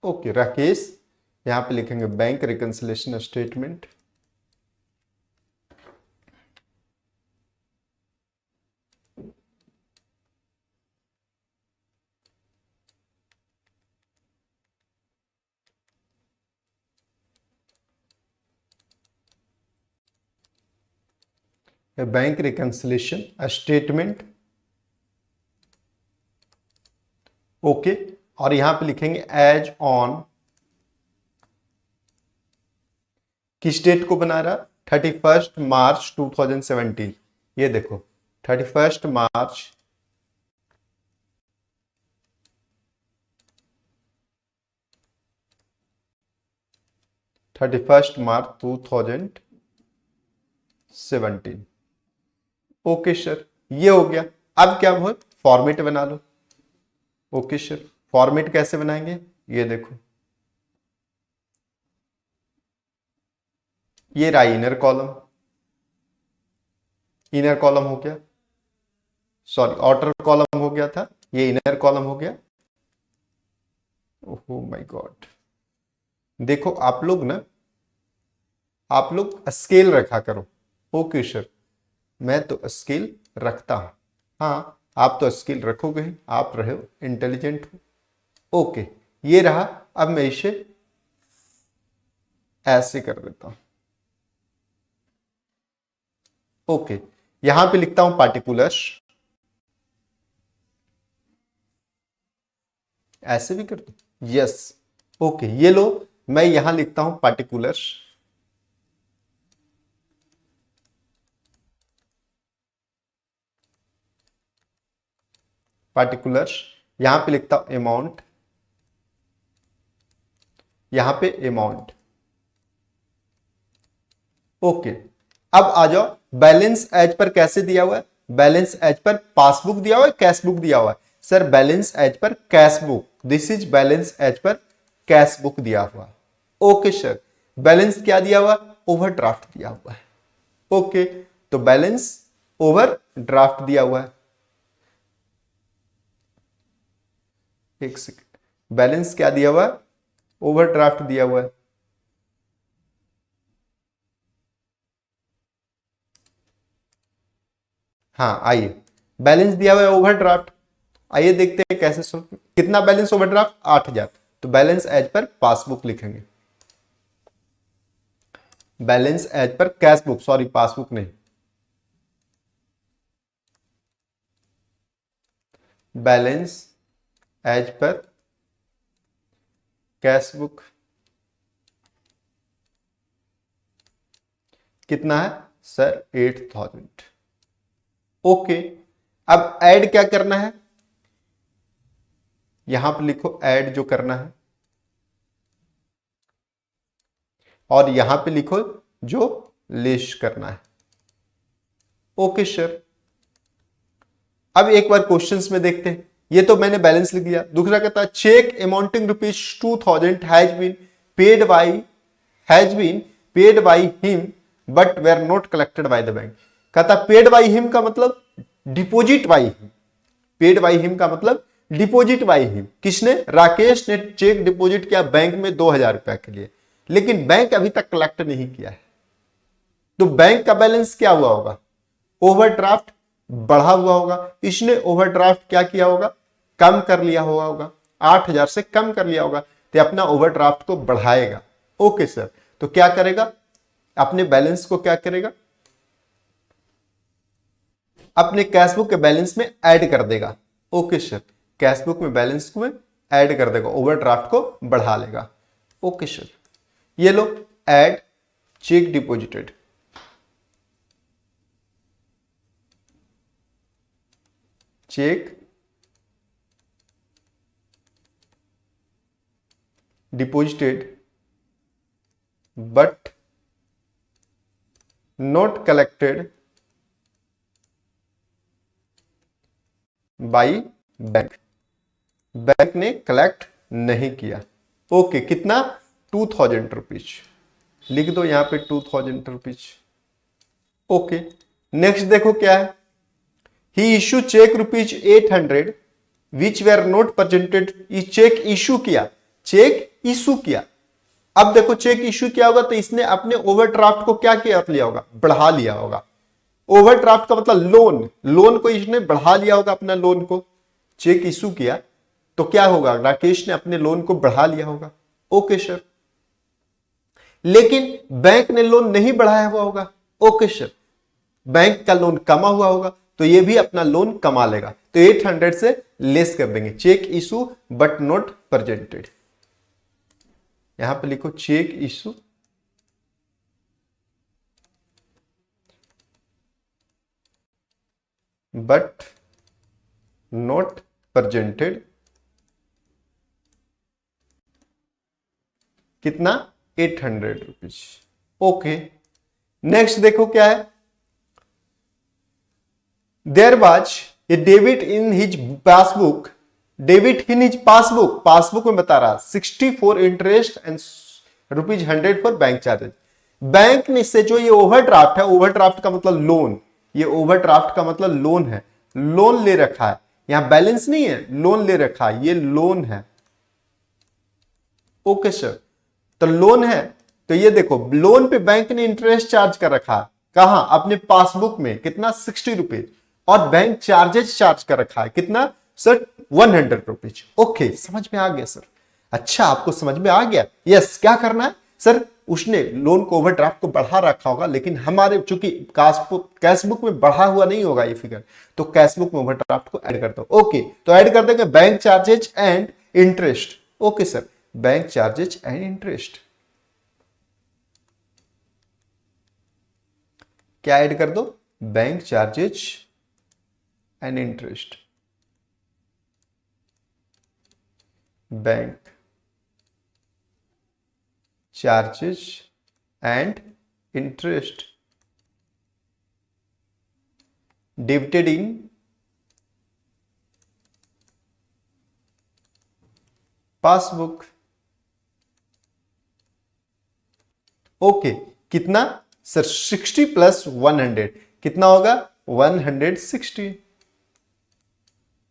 ओके राकेश, यहां पे लिखेंगे bank reconciliation statement, bank reconciliation statement, okay. और यहां पे लिखेंगे एज ऑन, किस डेट को बना रहा? 31 मार्च 2017। ये देखो 31 मार्च 2017। ओके सर, ये हो गया। अब क्या हो, फॉर्मेट बना लो। ओके सर, फॉर्मेट कैसे बनाएंगे? ये देखो, ये रहा इनर कॉलम, इनर कॉलम हो गया, सॉरी आउटर कॉलम हो गया था, ये इनर कॉलम हो गया। ओह माय गॉड, देखो आप लोग ना, आप लोग स्केल रखा करो। ओके सर, मैं तो स्केल रखता हूं। हाँ, आप तो स्केल रखोगे ही, आप रहे हो इंटेलिजेंट हो। ओके, ये रहा। अब मैं इसे ऐसे कर देता हूं। ओके, यहां पे लिखता हूं पार्टिकुलर्स, ऐसे भी कर दो, यस। ओके, ये लो, मैं यहां लिखता हूं पार्टिकुलर्स, पार्टिकुलर्स, यहां पे लिखता हूं अमाउंट, यहां पे अमाउंट। ओके, अब आ जाओ, बैलेंस एज पर कैसे दिया हुआ है? बैलेंस एज पर पासबुक दिया हुआ है, कैश बुक दिया हुआ है? Sir balance as per cash book, this is balance as per cash book दिया हुआ। ओके सर, बैलेंस क्या दिया हुआ? ओवरड्राफ्ट दिया हुआ है। ओके, तो बैलेंस ओवर ड्राफ्ट दिया हुआ है। एक सेकेंड, बैलेंस क्या दिया हुआ है? ओवरड्राफ्ट दिया हुआ है। हाँ आइए, बैलेंस दिया हुआ है ओवरड्राफ्ट, आइए देखते हैं कैसे सोल्व। कितना बैलेंस ओवरड्राफ्ट? 8,000। तो बैलेंस एज पर पासबुक लिखेंगे, balance as per cash book, sorry passbook नहीं, balance as per cash book. कितना है सर? 8,000। ओके, अब ऐड क्या करना है? यहां पर लिखो ऐड जो करना है, और यहां पे लिखो जो लिस्ट करना है। ओके सर, अब एक बार क्वेश्चंस में देखते हैं। ये तो मैंने बैलेंस लिख दिया। दूसरा कहता है cheque amounting ₹2,000 has been paid by him but were not collected by the bank. कहता पेड बाई हिम का मतलब deposit by him, paid by him का मतलब डिपोजिट बाई हिम। किसने? राकेश ने चेक डिपोजिट किया बैंक में 2,000 रुपया के लिए, लेकिन बैंक अभी तक कलेक्ट नहीं किया है। तो बैंक का बैलेंस क्या हुआ होगा? ओवरड्राफ्ट बढ़ा हुआ होगा। इसने ओवरड्राफ्ट क्या किया होगा? कम कर लिया हुआ होगा, 8,000 से कम कर लिया होगा, तो अपना ओवरड्राफ्ट को बढ़ाएगा। ओके सर, तो क्या करेगा? अपने बैलेंस को क्या करेगा? अपने कैशबुक के बैलेंस में ऐड कर देगा। ओके सर, कैशबुक में बैलेंस में ऐड कर देगा, ओवरड्राफ्ट को बढ़ा लेगा। ओके सर, ये लो add cheque deposited, cheque deposited but not collected by bank, bank ने कलेक्ट नहीं किया। ओके, कितना? 2000 रुपीज, लिख दो यहां पे 2000 रुपीज। ओके, नेक्स्ट देखो क्या है, he issue cheque rupees 800 which were not presented. ये चेक इशू किया, चेक इशू किया। अब देखो चेक इशू किया होगा तो इसने अपने ओवरड्राफ्ट को क्या किया लिया होगा? बढ़ा लिया होगा। ओवरड्राफ्ट का मतलब लोन, लोन को इसने बढ़ा लिया होगा अपना लोन को। चेक इशू किया तो क्या होगा? राकेश ने अपने लोन को बढ़ा लिया होगा। ओके सर, लेकिन बैंक ने लोन नहीं बढ़ाया हुआ होगा। ओके सर, बैंक का लोन कमा हुआ होगा तो ये भी अपना लोन कमा लेगा, तो 800 से लेस कर देंगे। Cheque issue but not presented, यहां पे लिखो cheque issue but not presented, कितना? 800 रुपीज। ओके, नेक्स्ट देखो क्या है, there was a debit in his passbook, debit in his passbook, passbook में बता रहा 64 interest and ₹100 for bank charges. Bank ने से जो ये ओवरड्राफ्ट है, ओवरड्राफ्ट का मतलब लोन, ये ओवरड्राफ्ट का मतलब लोन है, लोन ले रखा है, यहां बैलेंस नहीं है, लोन ले रखा है, ये लोन है। ओके सर, तो लोन है तो ये देखो लोन पे बैंक ने इंटरेस्ट चार्ज कर रखा है, कहां? अपने पासबुक में, कितना? 60 रुपीज, और बैंक चार्जेस चार्ज कर रखा है, कितना सर? 100 रुपीज। ओके, समझ में आ गया सर? अच्छा, आपको समझ में आ गया? यस, क्या करना है सर? उसने लोन को, ओवरड्राफ्ट को बढ़ा रखा होगा, लेकिन हमारे चूंकि कैशबुक में बढ़ा हुआ नहीं होगा ये फिगर, तो कैशबुक में ओवरड्राफ्ट को ऐड कर दो। ओके, तो ऐड कर देंगे bank charges and interest. Okay sir, bank charges and interest क्या ऐड कर दो? Bank charges and interest, bank charges and interest debited in passbook. Okay, कितना सर? 60 प्लस 100 कितना होगा? 160।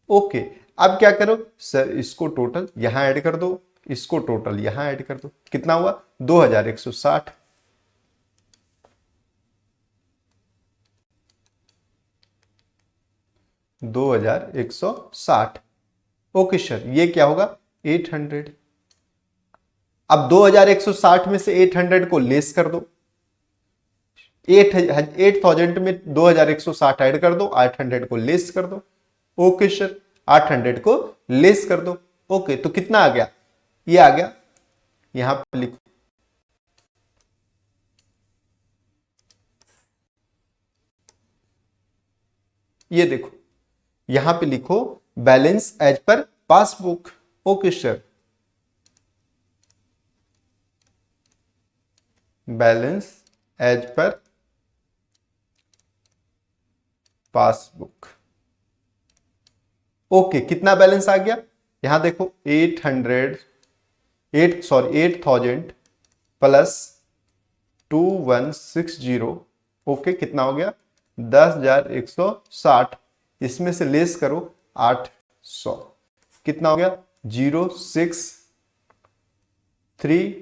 ओके, अब क्या करो सर? इसको टोटल यहां ऐड कर दो, इसको टोटल यहां ऐड कर दो, कितना हुआ? 2160। ओके सर, ये क्या होगा? 800। अब 2160 में से 800 को लेस कर दो, 8000 में 2160 ऐड कर दो, 800 को लेस कर दो। ओके सर, 800 को लेस कर दो। ओके, तो कितना आ गया? ये आ गया, यहां पर लिखो ये देखो, यहां पे लिखो balance as per passbook. Okay sir, balance as per passbook. Okay, कितना बैलेंस आ गया? यहां देखो 8000 प्लस 2160। ओके, कितना हो गया? 10,160। इसमें से लेस करो 800, कितना हो गया? 063,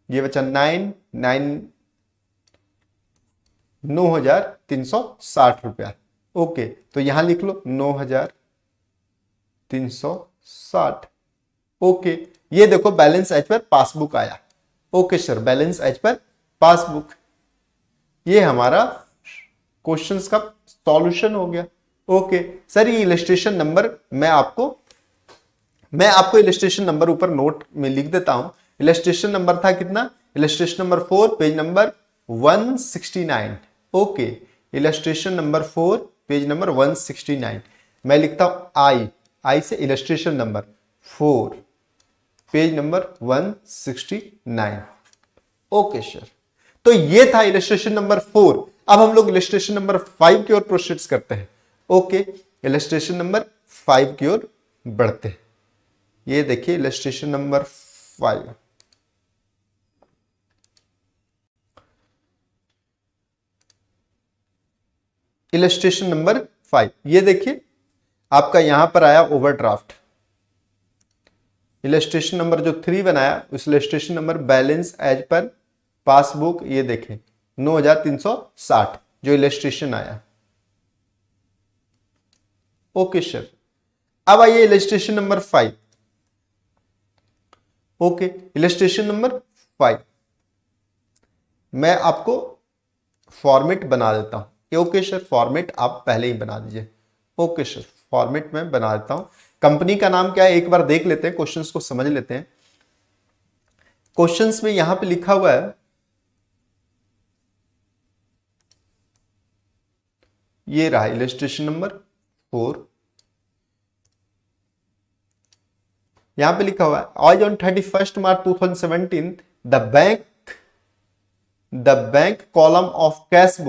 ये बचा 9,360 रुपया। ओके, तो यहां लिख लो 9,360। ओके, ये देखो बैलेंस एज पर पासबुक आया। Okay sir, balance as per passbook, ये हमारा क्वेश्चंस का सॉल्यूशन हो गया। ओके सर, ये इलस्ट्रेशन नंबर मैं आपको इलस्ट्रेशन नंबर ऊपर नोट में लिख देता हूं। इलस्ट्रेशन नंबर था कितना? Illustration number 4 page number 169। Okay, illustration number 4 page number 169। मैं लिखता हूं आई से illustration number 4 page number 169। Okay sir, तो ये था इलस्ट्रेशन नंबर 4। अब हम लोग इलस्ट्रेशन नंबर 5 की ओर प्रोसीड करते हैं। ओके, इलस्ट्रेशन नंबर 5 की ओर बढ़ते हैं। ये देखिए इलस्ट्रेशन नंबर 5। इलस्ट्रेशन नंबर 5, ये देखिए आपका यहां पर आया ओवरड्राफ्ट। इलस्ट्रेशन नंबर जो 3 बनाया उस illustration number balance as per passbook, ये देखें 9360 जो इलस्ट्रेशन आया। ओके सर, अब आइए illustration number 5। Okay, illustration number 5 मैं आपको फॉर्मेट बना देता हूं। ओके सर, फॉर्मेट आप पहले ही बना दीजिए। ओके सर, फॉर्मेट में बना देता हूं। कंपनी का नाम क्या है एक बार देख लेते हैं, क्वेश्चंस को समझ लेते हैं। क्वेश्चंस में यहां पे लिखा हुआ है, ये रहा इलस्ट्रेशन नंबर 4। यहां पे लिखा हुआ है आज on 31 March 2017 the bank column of cash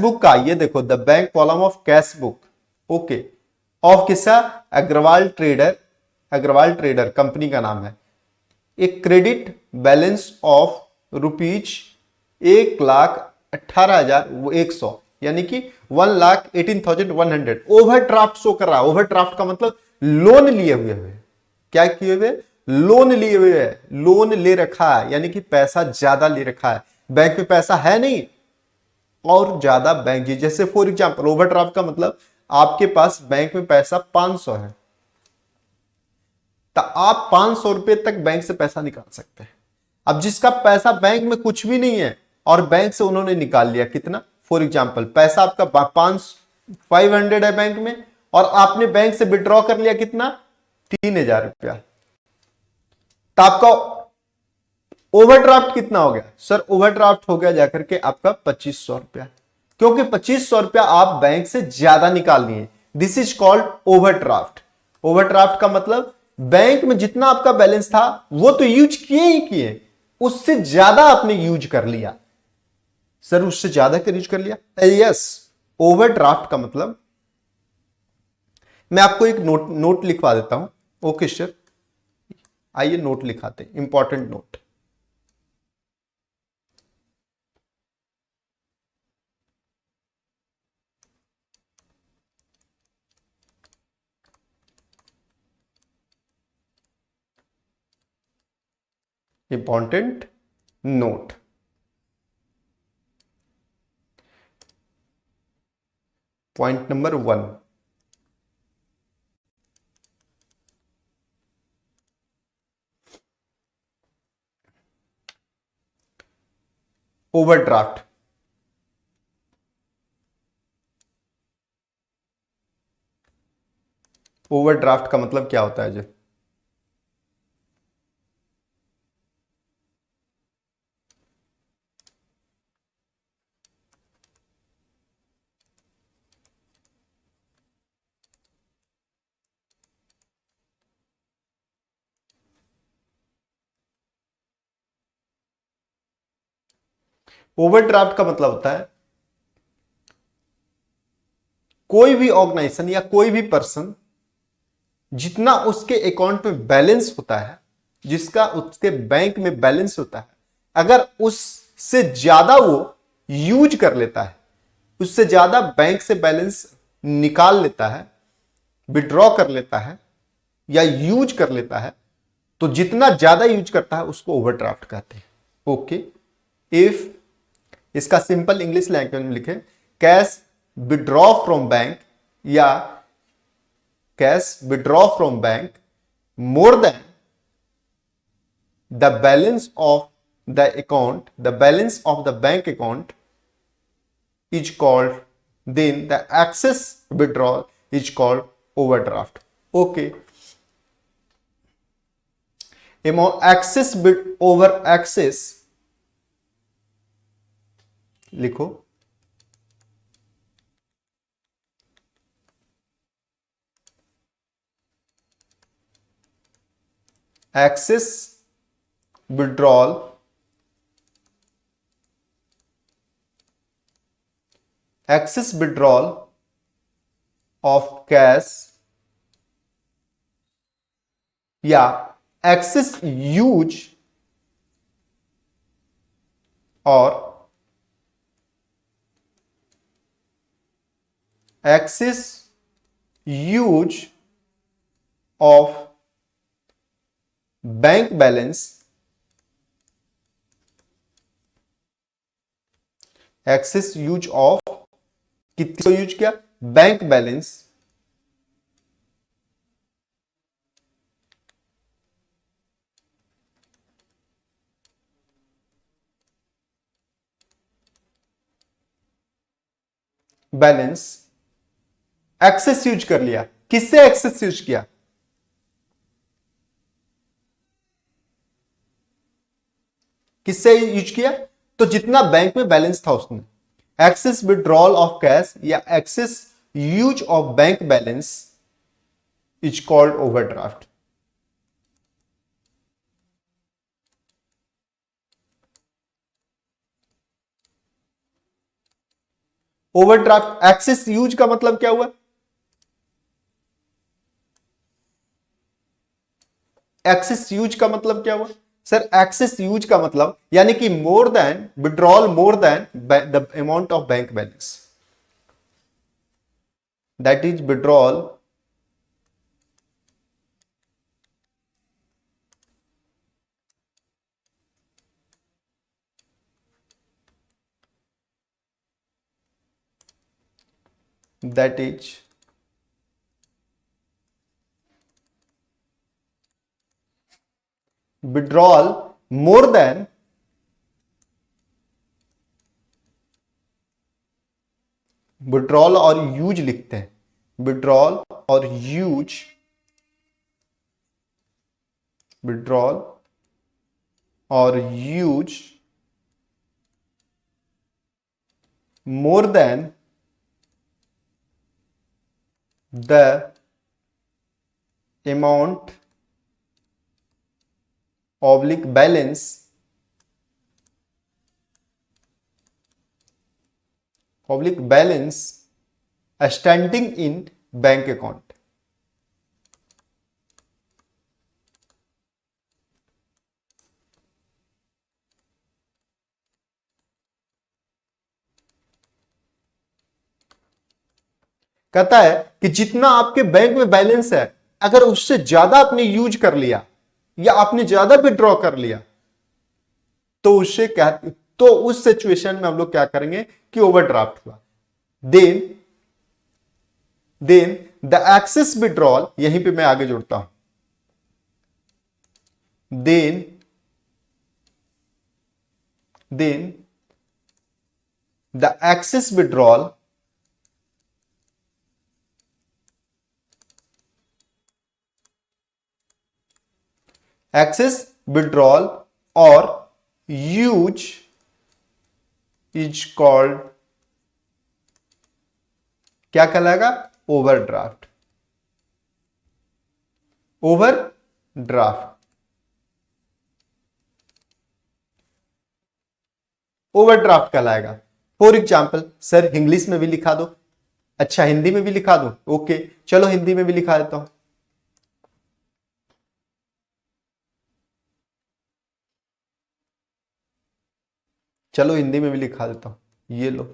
book का, ये देखो the bank column of cash book. Okay, of किसका? अग्रवाल ट्रेडर कंपनी का नाम है। एक क्रेडिट बैलेंस ऑफ रुपीज 1,18,100 यानी कि 1,18,100 ओवरड्राफ्ट शो कर रहा है। ओवरड्राफ्ट का मतलब लोन लिए हुए है। क्या किए हुए? लोन लिए हुए है, लोन ले रखा है यानी कि पैसा ज्यादा ले रखा है। बैंक में पैसा है नहीं और ज्यादा बैंक, जैसे फॉर एग्जांपल ओवरड्राफ्ट का मतलब आपके पास बैंक में पैसा 500 है तो आप 500 रुपए तक बैंक से पैसा निकाल सकते हैं। अब जिसका पैसा बैंक में कुछ भी नहीं है और बैंक से उन्होंने निकाल लिया कितना, फॉर एग्जांपल पैसा आपका 500 है बैंक में और आपने बैंक से विड्रॉ कर लिया कितना, 3,000 रुपया, तो आपका ओवरड्राफ्ट कितना हो गया? सर ओवरड्राफ्ट हो गया जाकर के आपका 2500 रुपया, क्योंकि 2500 रुपया आप बैंक से ज्यादा निकाल लिए। This is called overdraft. Overdraft का मतलब बैंक में जितना आपका बैलेंस था वो तो यूज किए ही किए, उससे ज्यादा आपने यूज कर लिया। सर उससे ज्यादा का यूज कर लिया, यस। ओवरड्राफ्ट का मतलब मैं आपको एक नोट लिखवा देता हूं। ओके सर, आइए नोट लिखाते हैं, important note. Important note, point number 1, overdraft. Overdraft का मतलब क्या होता है जी? ओवरड्राफ्ट का मतलब होता है कोई भी ऑर्गेनाइजेशन या कोई भी पर्सन जितना उसके अकाउंट में बैलेंस होता है, जिसका उसके बैंक में बैलेंस होता है, अगर उससे ज्यादा वो यूज कर लेता है, उससे ज्यादा बैंक से बैलेंस निकाल लेता है, विड्रॉ कर लेता है या यूज कर लेता है, तो जितना ज्यादा यूज करता है उसको ओवरड्राफ्ट कहते हैं। ओके, इफ इसका सिंपल इंग्लिश लैंग्वेज में लिखे, कैश विड्रॉ फ्रॉम बैंक या cash withdraw from bank more than the balance of the account, the balance of the bank account is called, then the excess withdrawal is called overdraft. Okay, amount excess bid over excess लिखो, excess withdrawal of cash या excess use और excess use of bank balance, excess use of किसको use किया, bank balance balance excess use कर लिया। किससे access use किया, किससे यूज किया, तो जितना बैंक में बैलेंस था उसने। एक्सेस विड्रॉल ऑफ कैश या excess use of bank balance is called overdraft. Overdraft excess use का मतलब क्या हुआ, एक्सेस यूज का मतलब क्या हुआ सर, एक्सेस यूज का मतलब यानी कि more than withdrawal more than the amount of bank balance, that is withdrawal that is withdrawal more than withdrawal और यूज लिखते हैं, withdrawal और यूज, withdrawal और use more than the amount oblique balance standing in bank account। कहता है कि जितना आपके बैंक में बैलेंस है अगर उससे ज्यादा आपने यूज कर लिया या आपने ज्यादा विड्रॉ कर लिया तो उससे क्या, तो उस सिचुएशन में हम लोग क्या करेंगे कि ओवरड्राफ्ट हुआ। देन द एक्सेस विड्रॉल, यहीं पे मैं आगे जोड़ता हूं, देन द एक्सेस विड्रॉल और यूज इज कॉल्ड, क्या कहलाएगा, ओवरड्राफ्ट। ओवरड्राफ्ट कहलाएगा। फॉर एग्जाम्पल सर इंग्लिश में भी लिखा दो, अच्छा हिंदी में भी लिखा दो, ओके चलो हिंदी में भी लिखा देता हूं। चलो हिंदी में भी लिखा देता हूं, ये लो,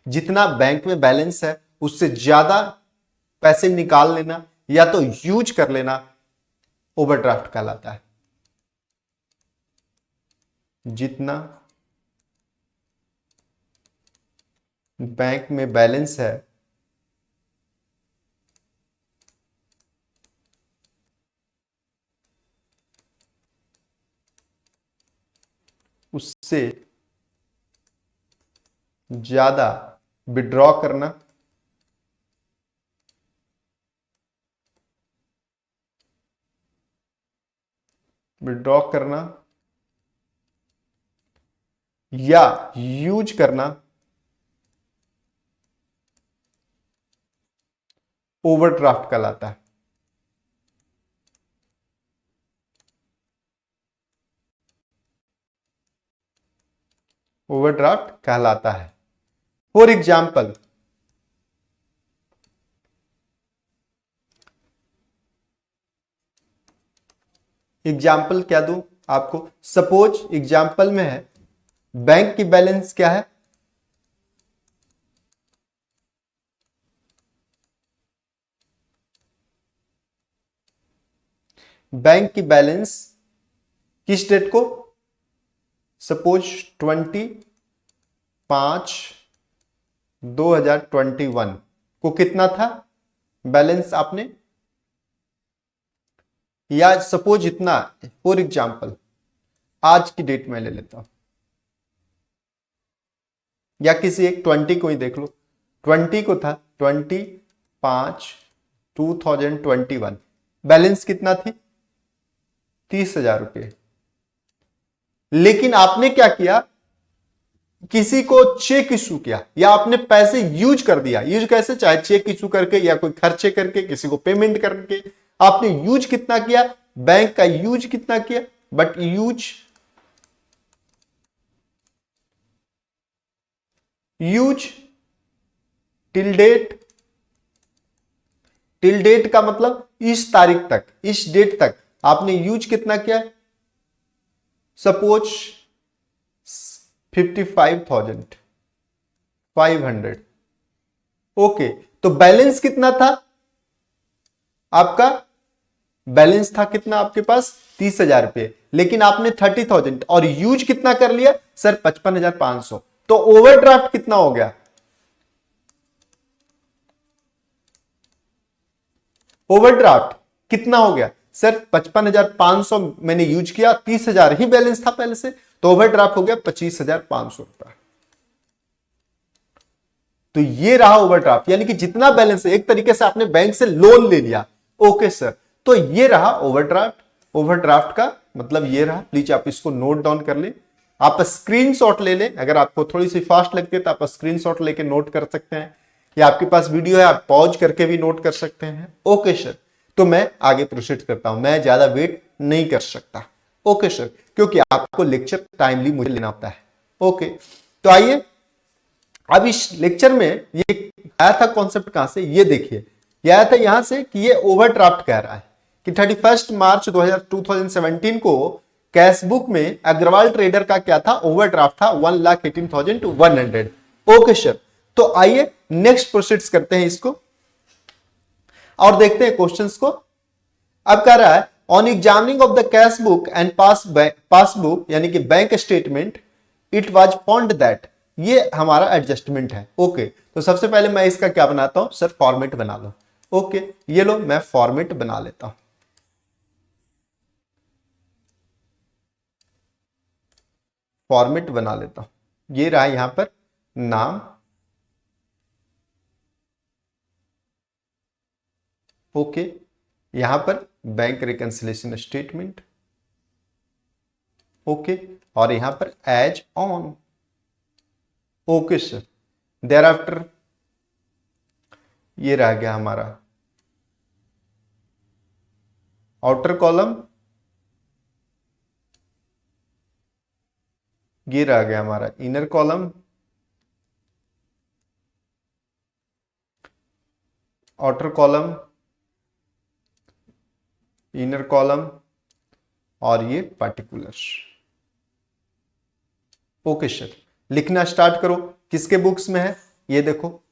जितना बैंक में बैलेंस है उससे ज्यादा पैसे निकाल लेना या तो यूज कर लेना ओवरड्राफ्ट कहलाता है। जितना बैंक में बैलेंस है उससे ज्यादा विड्रॉ करना या यूज करना ओवरड्राफ्ट कहलाता है। ओवरड्राफ्ट कहलाता है। फॉर एग्जाम्पल, एग्जाम्पल क्या दूं आपको, सपोज एग्जाम्पल में है बैंक की बैलेंस क्या है, बैंक की बैलेंस किस डेट को, सपोज 20/5/2021 को कितना था बैलेंस आपने, या सपोज इतना, फॉर एग्जाम्पल आज की डेट में ले लेता हूं, या किसी एक 20 को ही देख लो, 20 को था 20/5/2021, बैलेंस कितना थी 30,000 रुपये। लेकिन आपने क्या किया, किसी को चेक इशू किया या आपने पैसे यूज कर दिया, यूज कैसे, चाहे चेक इशू करके या कोई खर्चे करके, किसी को पेमेंट करके, आपने यूज कितना किया, बैंक का यूज कितना किया, बट यूज टिल डेट का मतलब इस तारीख तक, इस डेट तक आपने यूज कितना किया, सपोज 55,500। ओके, तो बैलेंस कितना था आपका, बैलेंस था कितना आपके पास 30,000 रुपये, लेकिन आपने 30,000 और यूज कितना कर लिया सर 55,500, तो ओवरड्राफ्ट कितना हो गया, ओवरड्राफ्ट कितना हो गया सर 55,500 मैंने यूज किया, 30,000 ही बैलेंस था पहले से, तो ओवरड्राफ्ट हो गया 25,500 रुपया। तो ये रहा ओवरड्राफ्ट, यानी कि जितना बैलेंस है एक तरीके से आपने बैंक से लोन ले लिया। ओके सर, तो ये रहा ओवरड्राफ्ट। ओवरड्राफ्ट का मतलब ये रहा, प्लीज आप इसको नोट डाउन कर ले, आप स्क्रीनशॉट ले लें, अगर आपको थोड़ी सी फास्ट लगती है तो आप स्क्रीनशॉट लेके नोट कर सकते हैं, या आपके पास वीडियो है आप पॉज करके भी नोट कर सकते हैं। ओके सर, तो मैं आगे प्रोसीड करता हूं, मैं ज्यादा वेट नहीं कर सकता। ओके सर, क्योंकि आपको लेक्चर टाइमली मुझे लेना होता है। ओके, तो आइए अब इस लेक्चर में ये आया था कॉन्सेप्ट कहां से, ये देखिए, ये आया था यहां से कि ये ओवरड्राफ्ट कह रहा है कि 31 मार्च 2017 को कैश बुक में अग्रवाल ट्रेडर का क्या था, ओवरड्राफ्ट था 1,18,100। ओके सर, तो आइए नेक्स्ट प्रोसीड्स करते हैं इसको और देखते हैं क्वेश्चंस को। अब कह रहा है on examining of the cash book and passbook यानी कि bank statement, it was found that, ये हमारा एडजस्टमेंट है। ओके, तो सबसे पहले मैं इसका क्या बनाता हूं सर, फॉर्मेट बना लो। ओके, ये लो मैं फॉर्मेट बना लेता हूं, फॉर्मेट बना लेता हूं, ये रहा यहां पर नाम, ओके, यहां पर बैंक रिकंसिलिएशन स्टेटमेंट, ओके, और यहां पर as on. Okay sir, thereafter ये रह गया हमारा आउटर कॉलम, ये रह गया हमारा inner column, outer column, inner column, और ये पार्टिकुलर्स। ओके सर, लिखना स्टार्ट करो, किसके बुक्स में है, ये देखो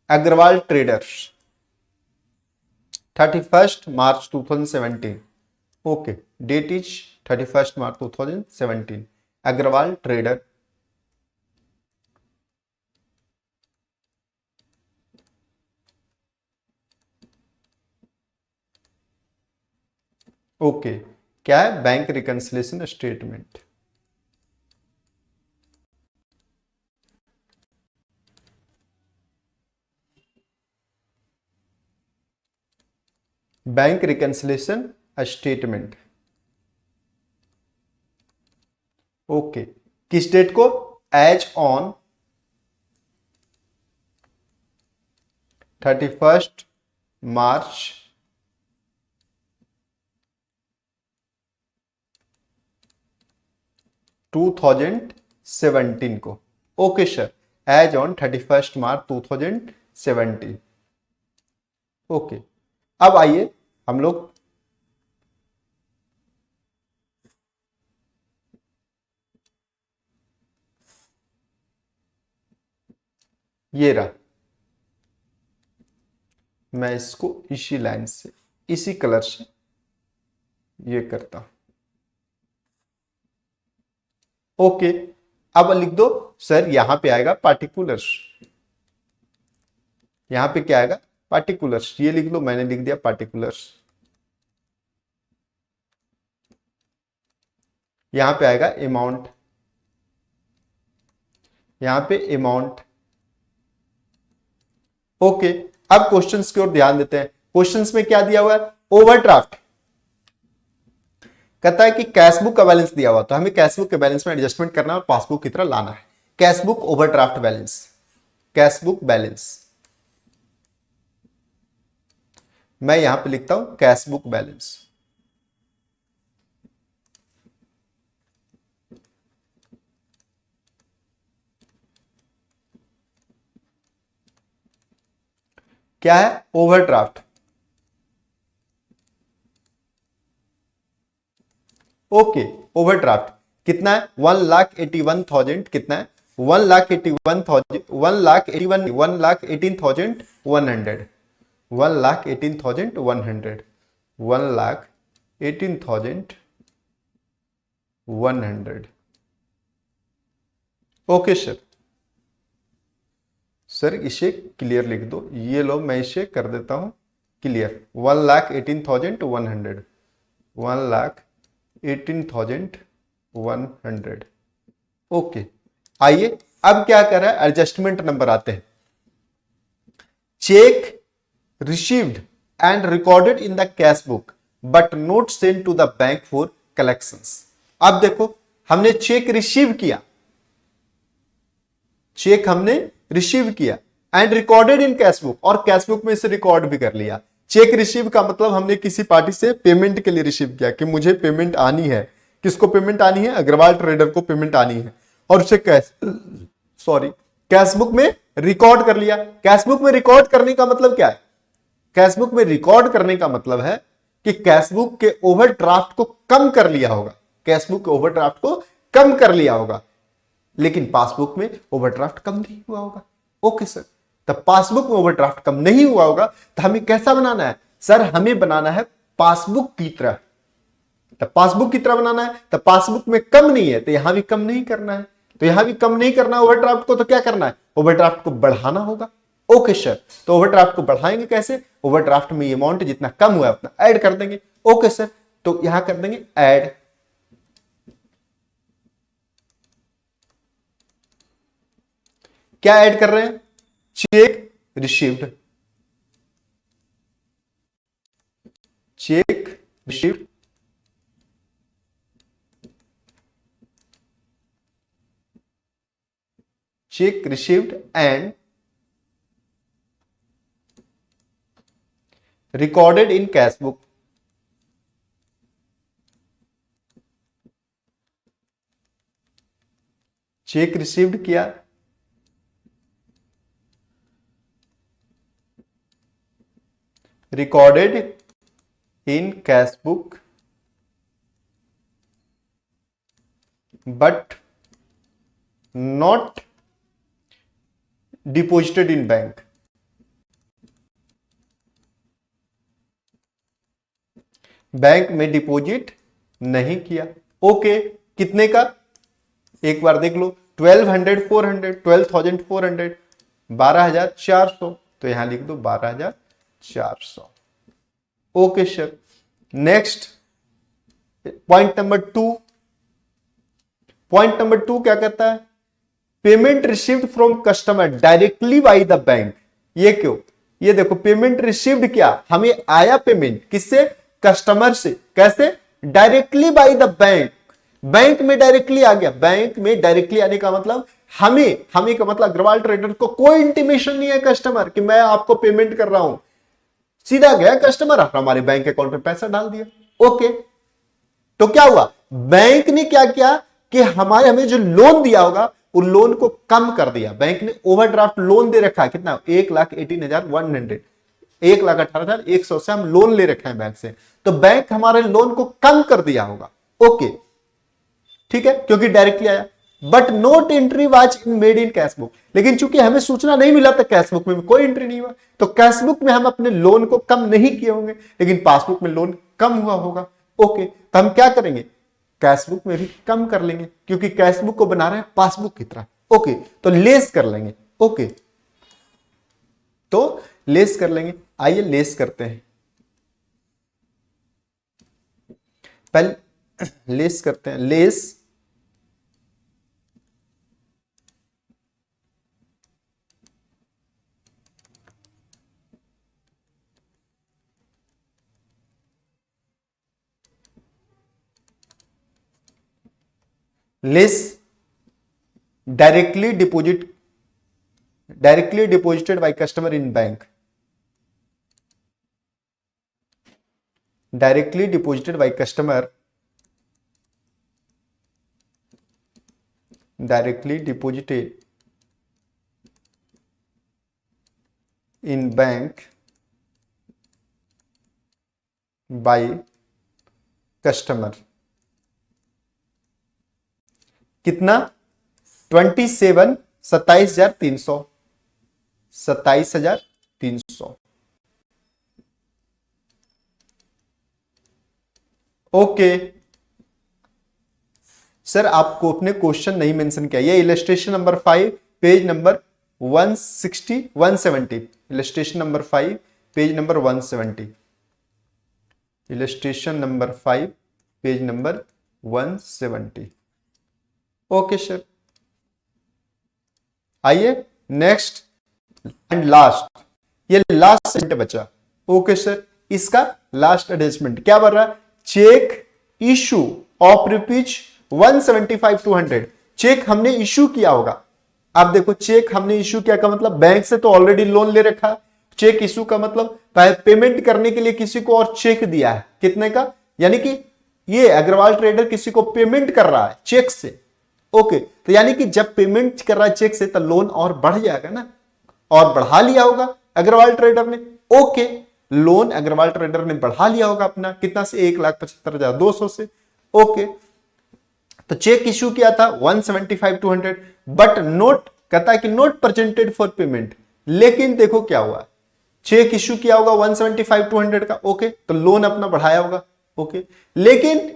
Agarwal traders 31 March 2017। Okay, date is 31 March 2017, Agarwal trader, okay, क्या है, bank reconciliation statement. Bank reconciliation statement, okay, किस डेट को, एज ऑन 31 मार्च 2017 को। Okay sir, as on 31 March 2017। Okay, अब आइए हम लोग ये रहा, मैं इसको इसी लाइन से, इसी कलर से ये करता हूं। ओके, अब लिख दो सर, यहां पे आएगा पार्टिकुलर्स, यहां पे क्या आएगा, पार्टिकुलर्स, ये लिख लो, मैंने लिख दिया पार्टिकुलर्स। यहां पे आएगा अमाउंट, यहां पे अमाउंट। ओके, अब क्वेश्चंस की ओर ध्यान देते हैं। क्वेश्चंस में क्या दिया हुआ है, ओवरड्राफ्ट। कहता है कि कैशबुक का बैलेंस दिया हुआ, तो हमें कैशबुक के बैलेंस में एडजस्टमेंट करना है और पासबुक की तरह लाना है। Cashbook overdraft balance, cashbook balance, मैं यहां पे लिखता हूं कैशबुक बैलेंस। क्या है, ओवरड्राफ्ट। ओके, ओवरड्राफ्ट कितना है, 1,81,000, कितना है, 1,81,000, 1,81,100, 1,18,100, 1,18,100। ओके सर, सर इसे क्लियर लिख दो, ये लो मैं इसे कर देता हूं क्लियर, 1,18,100, 1,18,100। ओके, आइए अब क्या कर रहा है, एडजस्टमेंट नंबर आते हैं। Cheque received and recorded in the cash book but not sent to the bank for collections. अब देखो, हमने चेक रिसीव किया, चेक हमने रिसीव किया, and recorded in cash book, और कैश बुक में इसे रिकॉर्ड भी कर लिया। चेक रिसीव का मतलब हमने किसी पार्टी से पेमेंट के लिए रिसीव किया कि मुझे पेमेंट आनी है, किसको पेमेंट आनी है, अग्रवाल ट्रेडर को पेमेंट आनी है, और उसे कैश बुक में रिकॉर्ड कर लिया। कैश बुक में रिकॉर्ड करने का मतलब क्या है, कैश बुक में रिकॉर्ड करने का मतलब है कि कैश बुक के ओवरड्राफ्ट को कम कर लिया होगा, कैश बुक के ओवरड्राफ्ट को कम कर लिया होगा, लेकिन पासबुक में ओवरड्राफ्ट कम नहीं हुआ होगा। ओके सर, तब पासबुक में ओवरड्राफ्ट कम नहीं हुआ होगा, तो हमें कैसा बनाना है सर, हमें बनाना है पासबुक की तरह। तब पासबुक की तरह बनाना है, तब पासबुक में कम नहीं है तो यहां भी कम नहीं करना है, तो यहां भी कम नहीं करना है ओवरड्राफ्ट को, तो क्या करना है, ओवरड्राफ्ट को बढ़ाना होगा। ओके सर, तो ओवरड्राफ्ट को बढ़ाएंगे कैसे, ओवरड्राफ्ट में अमाउंट जितना कम हुआ है उतना ऐड कर देंगे। ओके सर, तो यहां कर देंगे ऐड, क्या ऐड कर रहे हैं, cheque received, check received, check received and recorded in cash book. Check received किया, recorded in cash book but not deposited in bank। Bank में डिपॉजिट नहीं किया। ओके, कितने का, एक बार देख लो, 1200, 400, 12,400, 12,400, तो यहां लिख दो 12,400। Okay sir, next point number 2। Point number 2 क्या कहता है, payment received from customer directly by the bank. ये क्यों, ये देखो, पेमेंट रिसीव्ड क्या, हमें आया पेमेंट किससे, कस्टमर से, कैसे, directly by the bank, bank में डायरेक्टली आ गया। बैंक में डायरेक्टली आने का मतलब हमें का मतलब अग्रवाल ट्रेडर को कोई इंटीमेशन नहीं है कस्टमर कि मैं आपको पेमेंट कर रहा हूं, सीधा गया कस्टमर, हमारे बैंक अकाउंट में पैसा डाल दिया। ओके, तो क्या हुआ, बैंक ने क्या किया कि हमें जो लोन दिया होगा वो लोन को कम कर दिया। बैंक ने ओवरड्राफ्ट लोन दे रखा है कितना, 1,18,100, 1,18,100 से हम लोन ले रखे हैं बैंक से, तो बैंक हमारे लोन को कम कर दिया होगा। ओके, ठीक है, क्योंकि डायरेक्टली आया। But note entry was made in cash book, लेकिन चूंकि हमें सूचना नहीं मिला था, कैश बुक में कोई एंट्री नहीं हुआ, तो कैश बुक में हम अपने लोन को कम नहीं किए होंगे, लेकिन पासबुक में लोन कम हुआ होगा। ओके, तो हम क्या करेंगे, कैश बुक में भी कम कर लेंगे, क्योंकि कैश बुक को बना रहे हैं पासबुक की तरह। ओके, तो लेस कर लेंगे। ओके, तो लेस कर लेंगे। आइए लेस करते हैं, पहले लेस करते हैं। Less less directly deposited by customer in bank, directly deposited by customer, directly deposited in bank by customer, कितना, 27,300, 27,300। ओके सर, आपको अपने क्वेश्चन नहीं मेंशन किया। ये illustration number 5 page number 160 170, illustration number 5 page number 170, illustration number 5 page number 170। Okay sir, आइए next and last, ये last सेंट बचा। ओके सर, इसका लास्ट अटैचमेंट क्या बन रहा है, check issue of rupees 175,200। Check हमने इशू किया होगा। अब देखो, चेक हमने इशू किया का मतलब बैंक से तो ऑलरेडी लोन ले रखा। चेक इशू का मतलब पेमेंट करने के लिए किसी को और चेक दिया है, कितने का, यानी कि ये अग्रवाल ट्रेडर किसी को पेमेंट कर रहा है चेक से। ओके, तो यानी कि जब पेमेंट कर रहा है चेक से तो लोन और बढ़ जाएगा ना, और बढ़ा लिया होगा अग्रवाल ट्रेडर ने। ओके, लोन अग्रवाल ट्रेडर ने बढ़ा लिया होगा अपना, कितना से, 1,75,200 से। ओके, तो चेक इशू किया था 175,200, बट नोट कहता है कि नोट प्रेजेंटेड फॉर पेमेंट। लेकिन देखो क्या हुआ, चेक इशू किया होगा 175,200 का। ओके, तो लोन अपना बढ़ाया होगा। ओके, लेकिन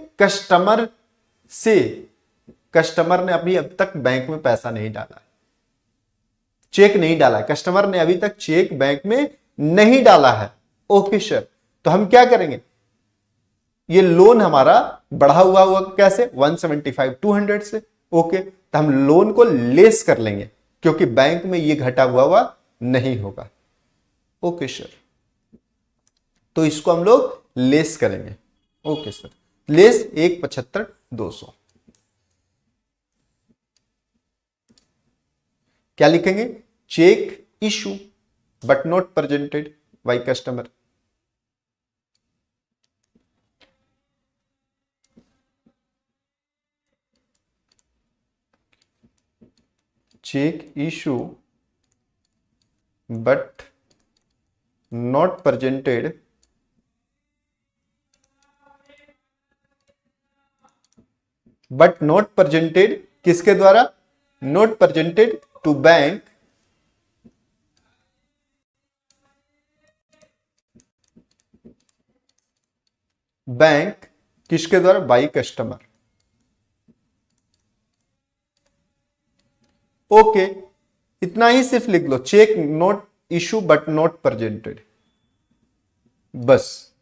कस्टमर ने अभी अब तक बैंक में पैसा नहीं डाला, चेक नहीं डाला, कस्टमर ने अभी तक चेक बैंक में नहीं डाला है। ओके सर, तो हम क्या करेंगे, ये लोन हमारा बढ़ा हुआ हुआ कैसे, 175,200 से। ओके, तो हम लोन को लेस कर लेंगे, क्योंकि बैंक में ये घटा हुआ नहीं होगा। ओके सर, तो इसको हम लोग लेस करेंगे। ओके सर, लेस 1,75,200 क्या लिखेंगे, check issue but not presented by customer, check issue but not presented किसके द्वारा, नॉट प्रेजेंटेड टू बैंक किसके द्वारा, बाई कस्टमर। ओके, इतना ही सिर्फ लिख लो, cheque not issue but not presented, बस,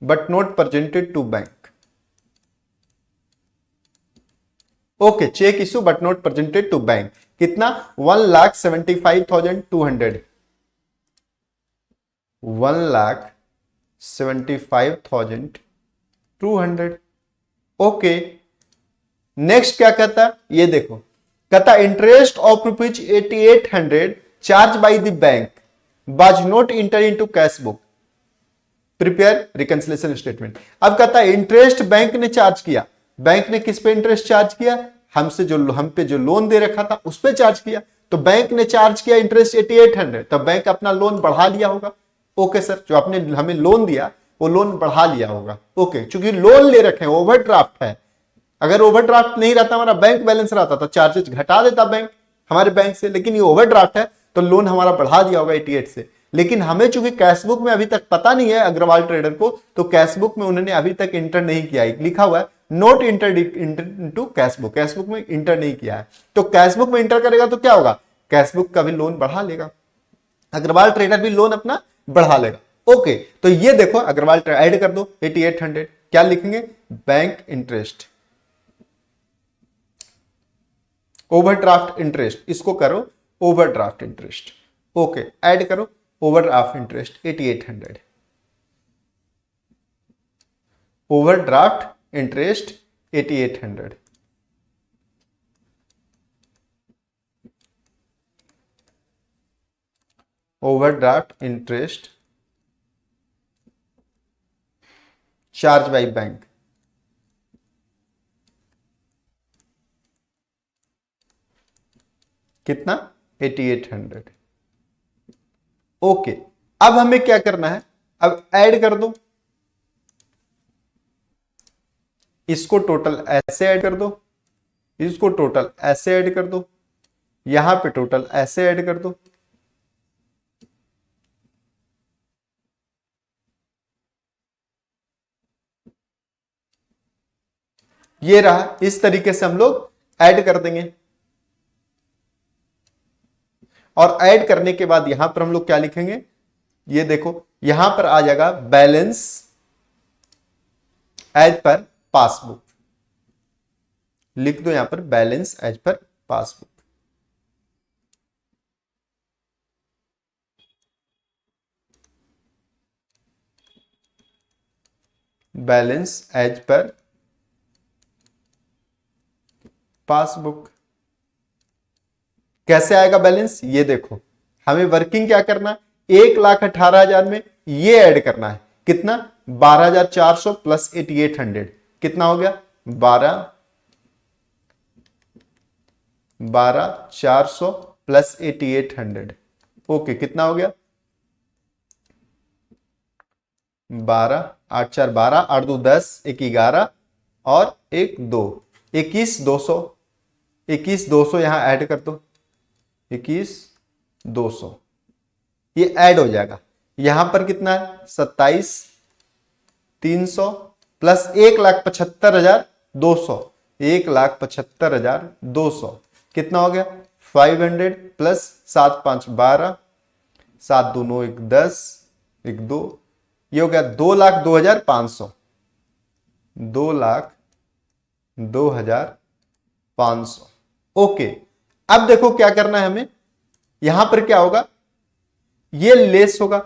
but not presented to bank. Okay, check issue but not presented to bank, कितना, 1,75,200, 1,75,200। ओके, नेक्स्ट क्या कहता है, ये देखो, कहता interest of rupees 8,800 charge by the bank was not inter into cash book. Prepare reconciliation statement. अब कहता है इंटरेस्ट बैंक ने चार्ज किया। बैंक ने किस पे इंटरेस्ट चार्ज किया? हम पे जो लोन दे रखा था उस पे चार्ज किया। तो बैंक ने चार्ज किया इंटरेस्ट 8800, तो बैंक अपना लोन बढ़ा लिया होगा। ओके सर, जो आपने हमें लोन दिया वो लोन बढ़ा लिया होगा। ओके, चूंकि लोन ले रखे हैं, ओवरड्राफ्ट है। अगर ओवरड्राफ्ट नहीं रहता, हमारा बैंक बैलेंस रहता तो चार्जेस घटा देता बैंक हमारे बैंक से, लेकिन ये ओवरड्राफ्ट है तो लोन हमारा बढ़ा दिया होगा 88 से। लेकिन हमें चूंकि कैशबुक में अभी तक पता नहीं है अग्रवाल ट्रेडर को, तो कैशबुक में उन्होंने अभी तक इंटर नहीं किया है। लिखा हुआ है note inter into cashbook, cashbook में इंटर नहीं किया है। तो कैशबुक में इंटर करेगा तो क्या होगा? कैशबुक का भी लोन बढ़ा लेगा, अग्रवाल ट्रेडर भी लोन अपना बढ़ा लेगा। ओके, तो ये देखो अग्रवाल ट्रेडर ऐड कर दो 8800, क्या लिखेंगे? बैंक इंटरेस्ट, ओवरड्राफ्ट इंटरेस्ट, इसको करो ओवरड्राफ्ट इंटरेस्ट। ओके, ऐड करो overdraft interest 8800, overdraft interest 8800। Overdraft interest charge by bank, कितना? 8800। ओके, अब हमें क्या करना है? अब ऐड कर दो, इसको टोटल ऐसे ऐड कर दो, इसको टोटल ऐसे ऐड कर दो, यहां पे टोटल ऐसे ऐड कर दो। ये रहा, इस तरीके से हम लोग ऐड कर देंगे। और ऐड करने के बाद यहां पर हम लोग क्या लिखेंगे? ये देखो यहां पर आ जाएगा बैलेंस एज पर पासबुक, लिख दो यहां पर balance as per passbook. Balance as per passbook. कैसे आएगा बैलेंस? ये देखो, हमें वर्किंग क्या करना? 1,18,000 में ये ऐड करना है, कितना? 12,400 प्लस 8800, कितना हो गया? 12,400 प्लस 8800। ओके, कितना हो गया? 12, 8 4 12, 8 2 10, 1 11 और 1 2, 21,200। 21,200 यहां ऐड कर दो, 21,200 ये ऐड हो जाएगा। यहां पर कितना है? 27,300 प्लस 1,75,200, 1,75,200 कितना हो गया? 500 प्लस 7 5 12, 7 2 9 1 10, 1 2, ये हो गया 2,02,500, 2,02,500। ओके, अब देखो क्या करना है हमें, यहां पर क्या होगा? ये लेस होगा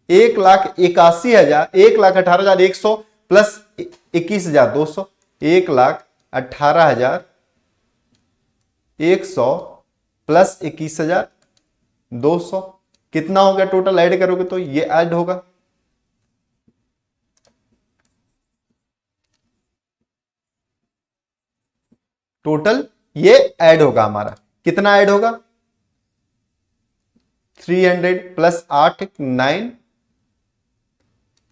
1,81,000, 1,18,100 प्लस 21,200, 1,18,100 प्लस 21,200 कितना हो गया? टोटल ऐड करोगे तो ये ऐड होगा। टोटल ये ऐड होगा हमारा, कितना ऐड होगा? 300 प्लस 8 9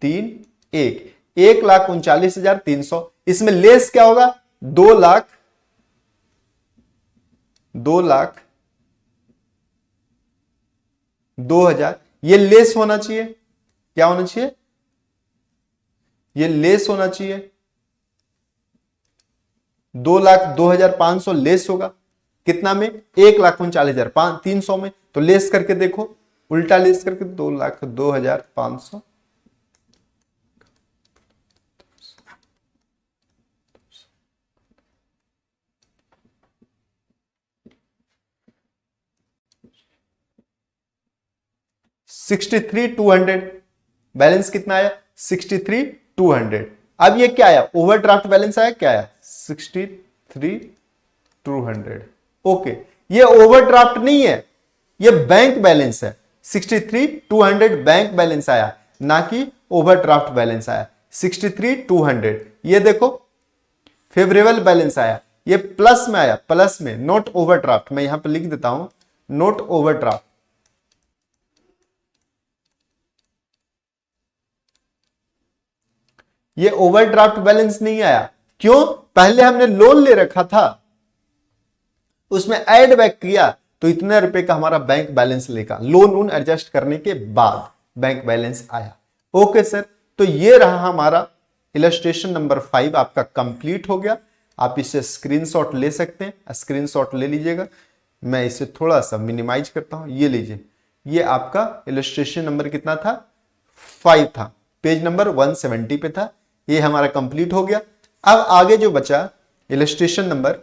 3 1, 1,39,300। इसमें लेस क्या होगा? 2,02,000। ये लेस होना चाहिए, क्या होना चाहिए? ये लेस होना चाहिए, 2,02,500 लेस होगा कितना में? 1,39,300 में। तो लेस करके देखो, उल्टा लेस करके 2,02,500 63,200। बैलेंस कितना आया? 63,200। अब ये क्या आया? ओवरड्राफ्ट बैलेंस आया, क्या आया? 63,200। ओके, ये ओवरड्राफ्ट नहीं है, ये बैंक बैलेंस है। 63,200 बैंक बैलेंस आया, ना कि ओवरड्राफ्ट बैलेंस आया 63,200। ये देखो फेवरेबल बैलेंस आया, ये प्लस में आया, प्लस में, नोट ओवरड्राफ्ट। मैं यहां पर लिख देता हूं नोट ओवरड्राफ्ट। ये ओवरड्राफ्ट बैलेंस नहीं आया, क्यों? पहले हमने लोन ले रखा था, उसमें ऐड बैक किया तो इतने रुपए का हमारा बैंक बैलेंस लेगा, लोन एडजस्ट करने के बाद बैंक बैलेंस आया। ओके सर, तो ये रहा हमारा इलस्ट्रेशन नंबर 5 आपका कंप्लीट हो गया। आप इसे स्क्रीनशॉट ले सकते हैं, स्क्रीनशॉट ले लीजिएगा। मैं इसे थोड़ा सा मिनिमाइज करता हूं, ये लीजिए, ये आपका इलस्ट्रेशन नंबर कितना था? 5 था, पेज नंबर 170 पे था। ये हमारा कंप्लीट हो गया। अब आगे जो बचा इलस्ट्रेशन नंबर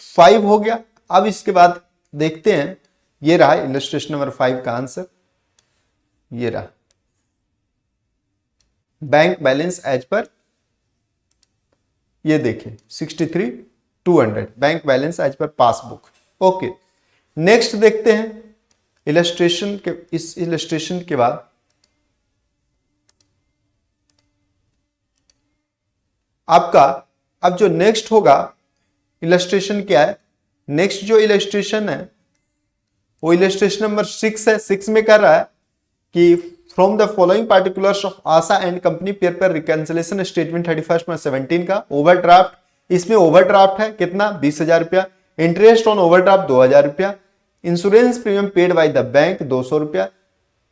5 हो गया। अब इसके बाद देखते हैं, ये रहा इलस्ट्रेशन नंबर 5 का आंसर, ये रहा बैंक बैलेंस एज पर, ये देखिए 63,200 bank balance as per passbook. Okay, next देखते हैं इलस्ट्रेशन के, इस इलस्ट्रेशन के बाद आपका अब जो नेक्स्ट होगा इलस्ट्रेशन क्या है? नेक्स्ट जो इलस्ट्रेशन है वो इलस्ट्रेशन नंबर 6 है। 6 में कर रहा है कि from the following particulars of Asha and company paper reconciliation statement 31 मार्च 17 का ओवरड्राफ्ट, इसमें ओवरड्राफ्ट है कितना? 20,000 रुपया। इंटरेस्ट ऑन ओवरड्राफ्ट 2,000 रुपया। Insurance premium paid by the bank 200 रुपया।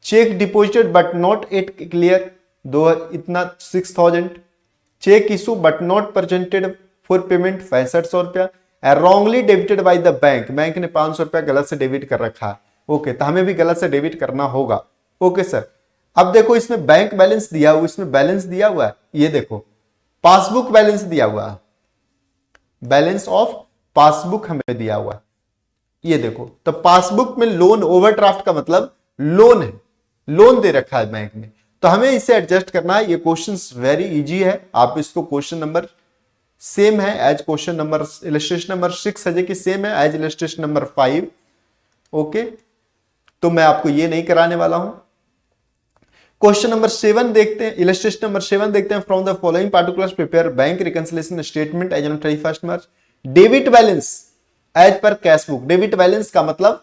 Check deposited but not yet clear दो इतना 6,000। Check issue but not presented for payment 6500 रुपया। Wrongly debited by the bank, bank ने 500 रुपया गलत से डेबिट कर रखा है। ओके, तो हमें भी गलत से डेबिट करना होगा। ओके सर, अब देखो इसमें बैंक बैलेंस दिया हुआ, इसमें बैलेंस दिया हुआ है, ये देखो पासबुक बैलेंस दिया हुआ है, बैलेंस ऑफ पासबुक हमें दिया हुआ है, ये देखो। तो पासबुक में लोन, ओवरड्राफ्ट का मतलब लोन है, लोन दे रखा है बैंक ने, तो हमें इसे एडजस्ट करना है। ये क्वेश्चन वेरी इजी है, आप इसको क्वेश्चन नंबर सेम है as question number illustration number 6 है कि सेम है एज इलस्ट्रेशन नंबर 5। ओके, तो मैं आपको ये नहीं कराने वाला हूं। क्वेश्चन नंबर 7 देखते हैं, इलस्ट्रेशन नंबर 7 देखते हैं। From the following particulars prepare bank reconciliation statement as on 31 March. Debit balance as per cash book. Debit balance का मतलब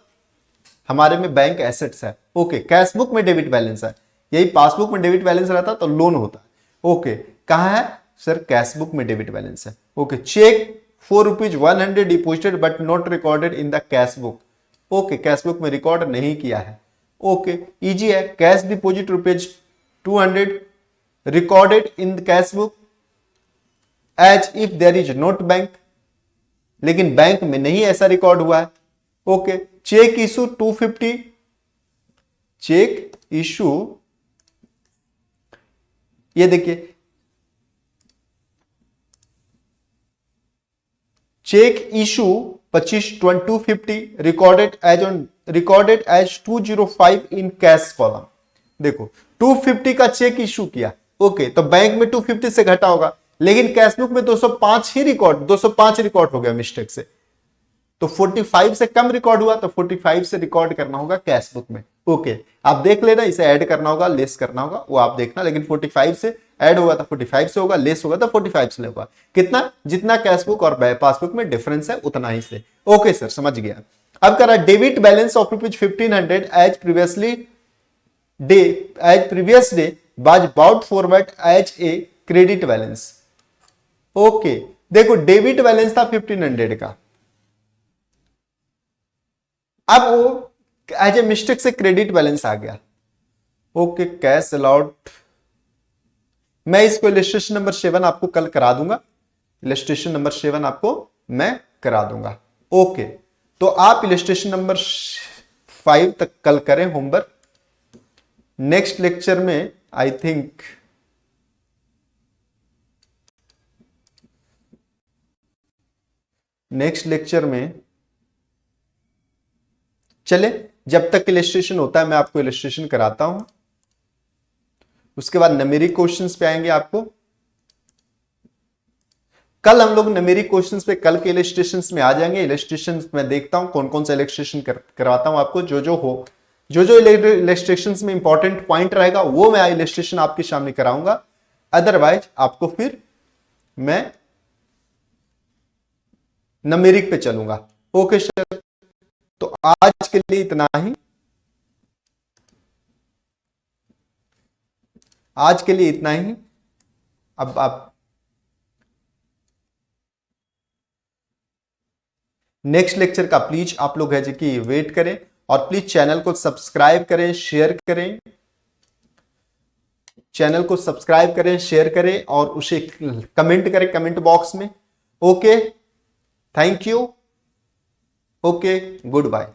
हमारे में बैंक एसेट्स है। ओके, कैश बुक में डेबिट बैलेंस है, यही पासबुक में डेबिट बैलेंस रहता तो लोन होता। ओके, कहां है सर? कैश बुक में डेबिट बैलेंस है। Okay, check ₹4 deposited but not recorded in the cash book. Okay, cash book में रिकॉर्ड नहीं किया है। ओके, इजी है। Cash deposit ₹200 recorded in the cash book as if there is not bank, लेकिन bank में नहीं ऐसा रिकॉर्ड हुआ है। Okay, check issue 250, check issue, ये देखिए check issue 25/250 recorded as 205 in cash column. देखो 250 का चेक इशू किया। ओके, तो बैंक में 250 से घटा होगा, लेकिन कैश बुक में 205 रिकॉर्ड हो गया मिस्टेक से, तो 45 से कम रिकॉर्ड हुआ, तो 45 से रिकॉर्ड करना होगा कैश बुक में। ओके, आप देख लेना, इसे ऐड करना होगा, लेस करना होगा, वो आप देखना, लेकिन 45 से ऐड होगा तो 45 से होगा, लेस होगा तो 45 से होगा। कितना? जितना कैश बुक और पासबुक में डिफरेंस है उतना ही से। ओके सर, समझ गया। अब करा debit balance of ₹1500 as previous day was brought forward as a credit balance. Okay, देखो डेबिट बैलेंस था 1500 का, अब वो एज ए मिस्टेक से क्रेडिट बैलेंस आ गया। ओके, कैश अलाउड, मैं इसको इलस्ट्रेशन नंबर 7 आपको कल करा दूंगा, इलस्ट्रेशन नंबर 7 आपको मैं करा दूंगा। ओके, तो आप इलस्ट्रेशन नंबर 5 तक कल करें होमवर्क। नेक्स्ट लेक्चर में आई थिंक चले, जब तक इलस्ट्रेशन होता है मैं आपको इलस्ट्रेशन कराता हूं, उसके बाद न्यूमेरिक क्वेश्चंस पे आएंगे। आपको कल हम लोग न्यूमेरिक क्वेश्चंस पे, कल के इलस्ट्रेशंस में आ जाएंगे। इलस्ट्रेशंस में देखता हूं कौन कौन सा इलस्ट्रेशन करवाता हूं आपको, जो हो जो जो इलस्ट्रेशन में इंपॉर्टेंट पॉइंट रहेगा वो मैं इलस्ट्रेशन आपके सामने कराऊंगा, अदरवाइज आपको फिर मैं न्यूमेरिक पे चलूंगा। ओके सर, तो आज के लिए इतना ही, आज के लिए इतना ही। अब आप नेक्स्ट लेक्चर का प्लीज आप लोग है कि वेट करें, और प्लीज चैनल को सब्सक्राइब करें, शेयर करें, चैनल को सब्सक्राइब करें, शेयर करें और उसे कमेंट करें कमेंट बॉक्स में। Okay, thank you, okay, good bye.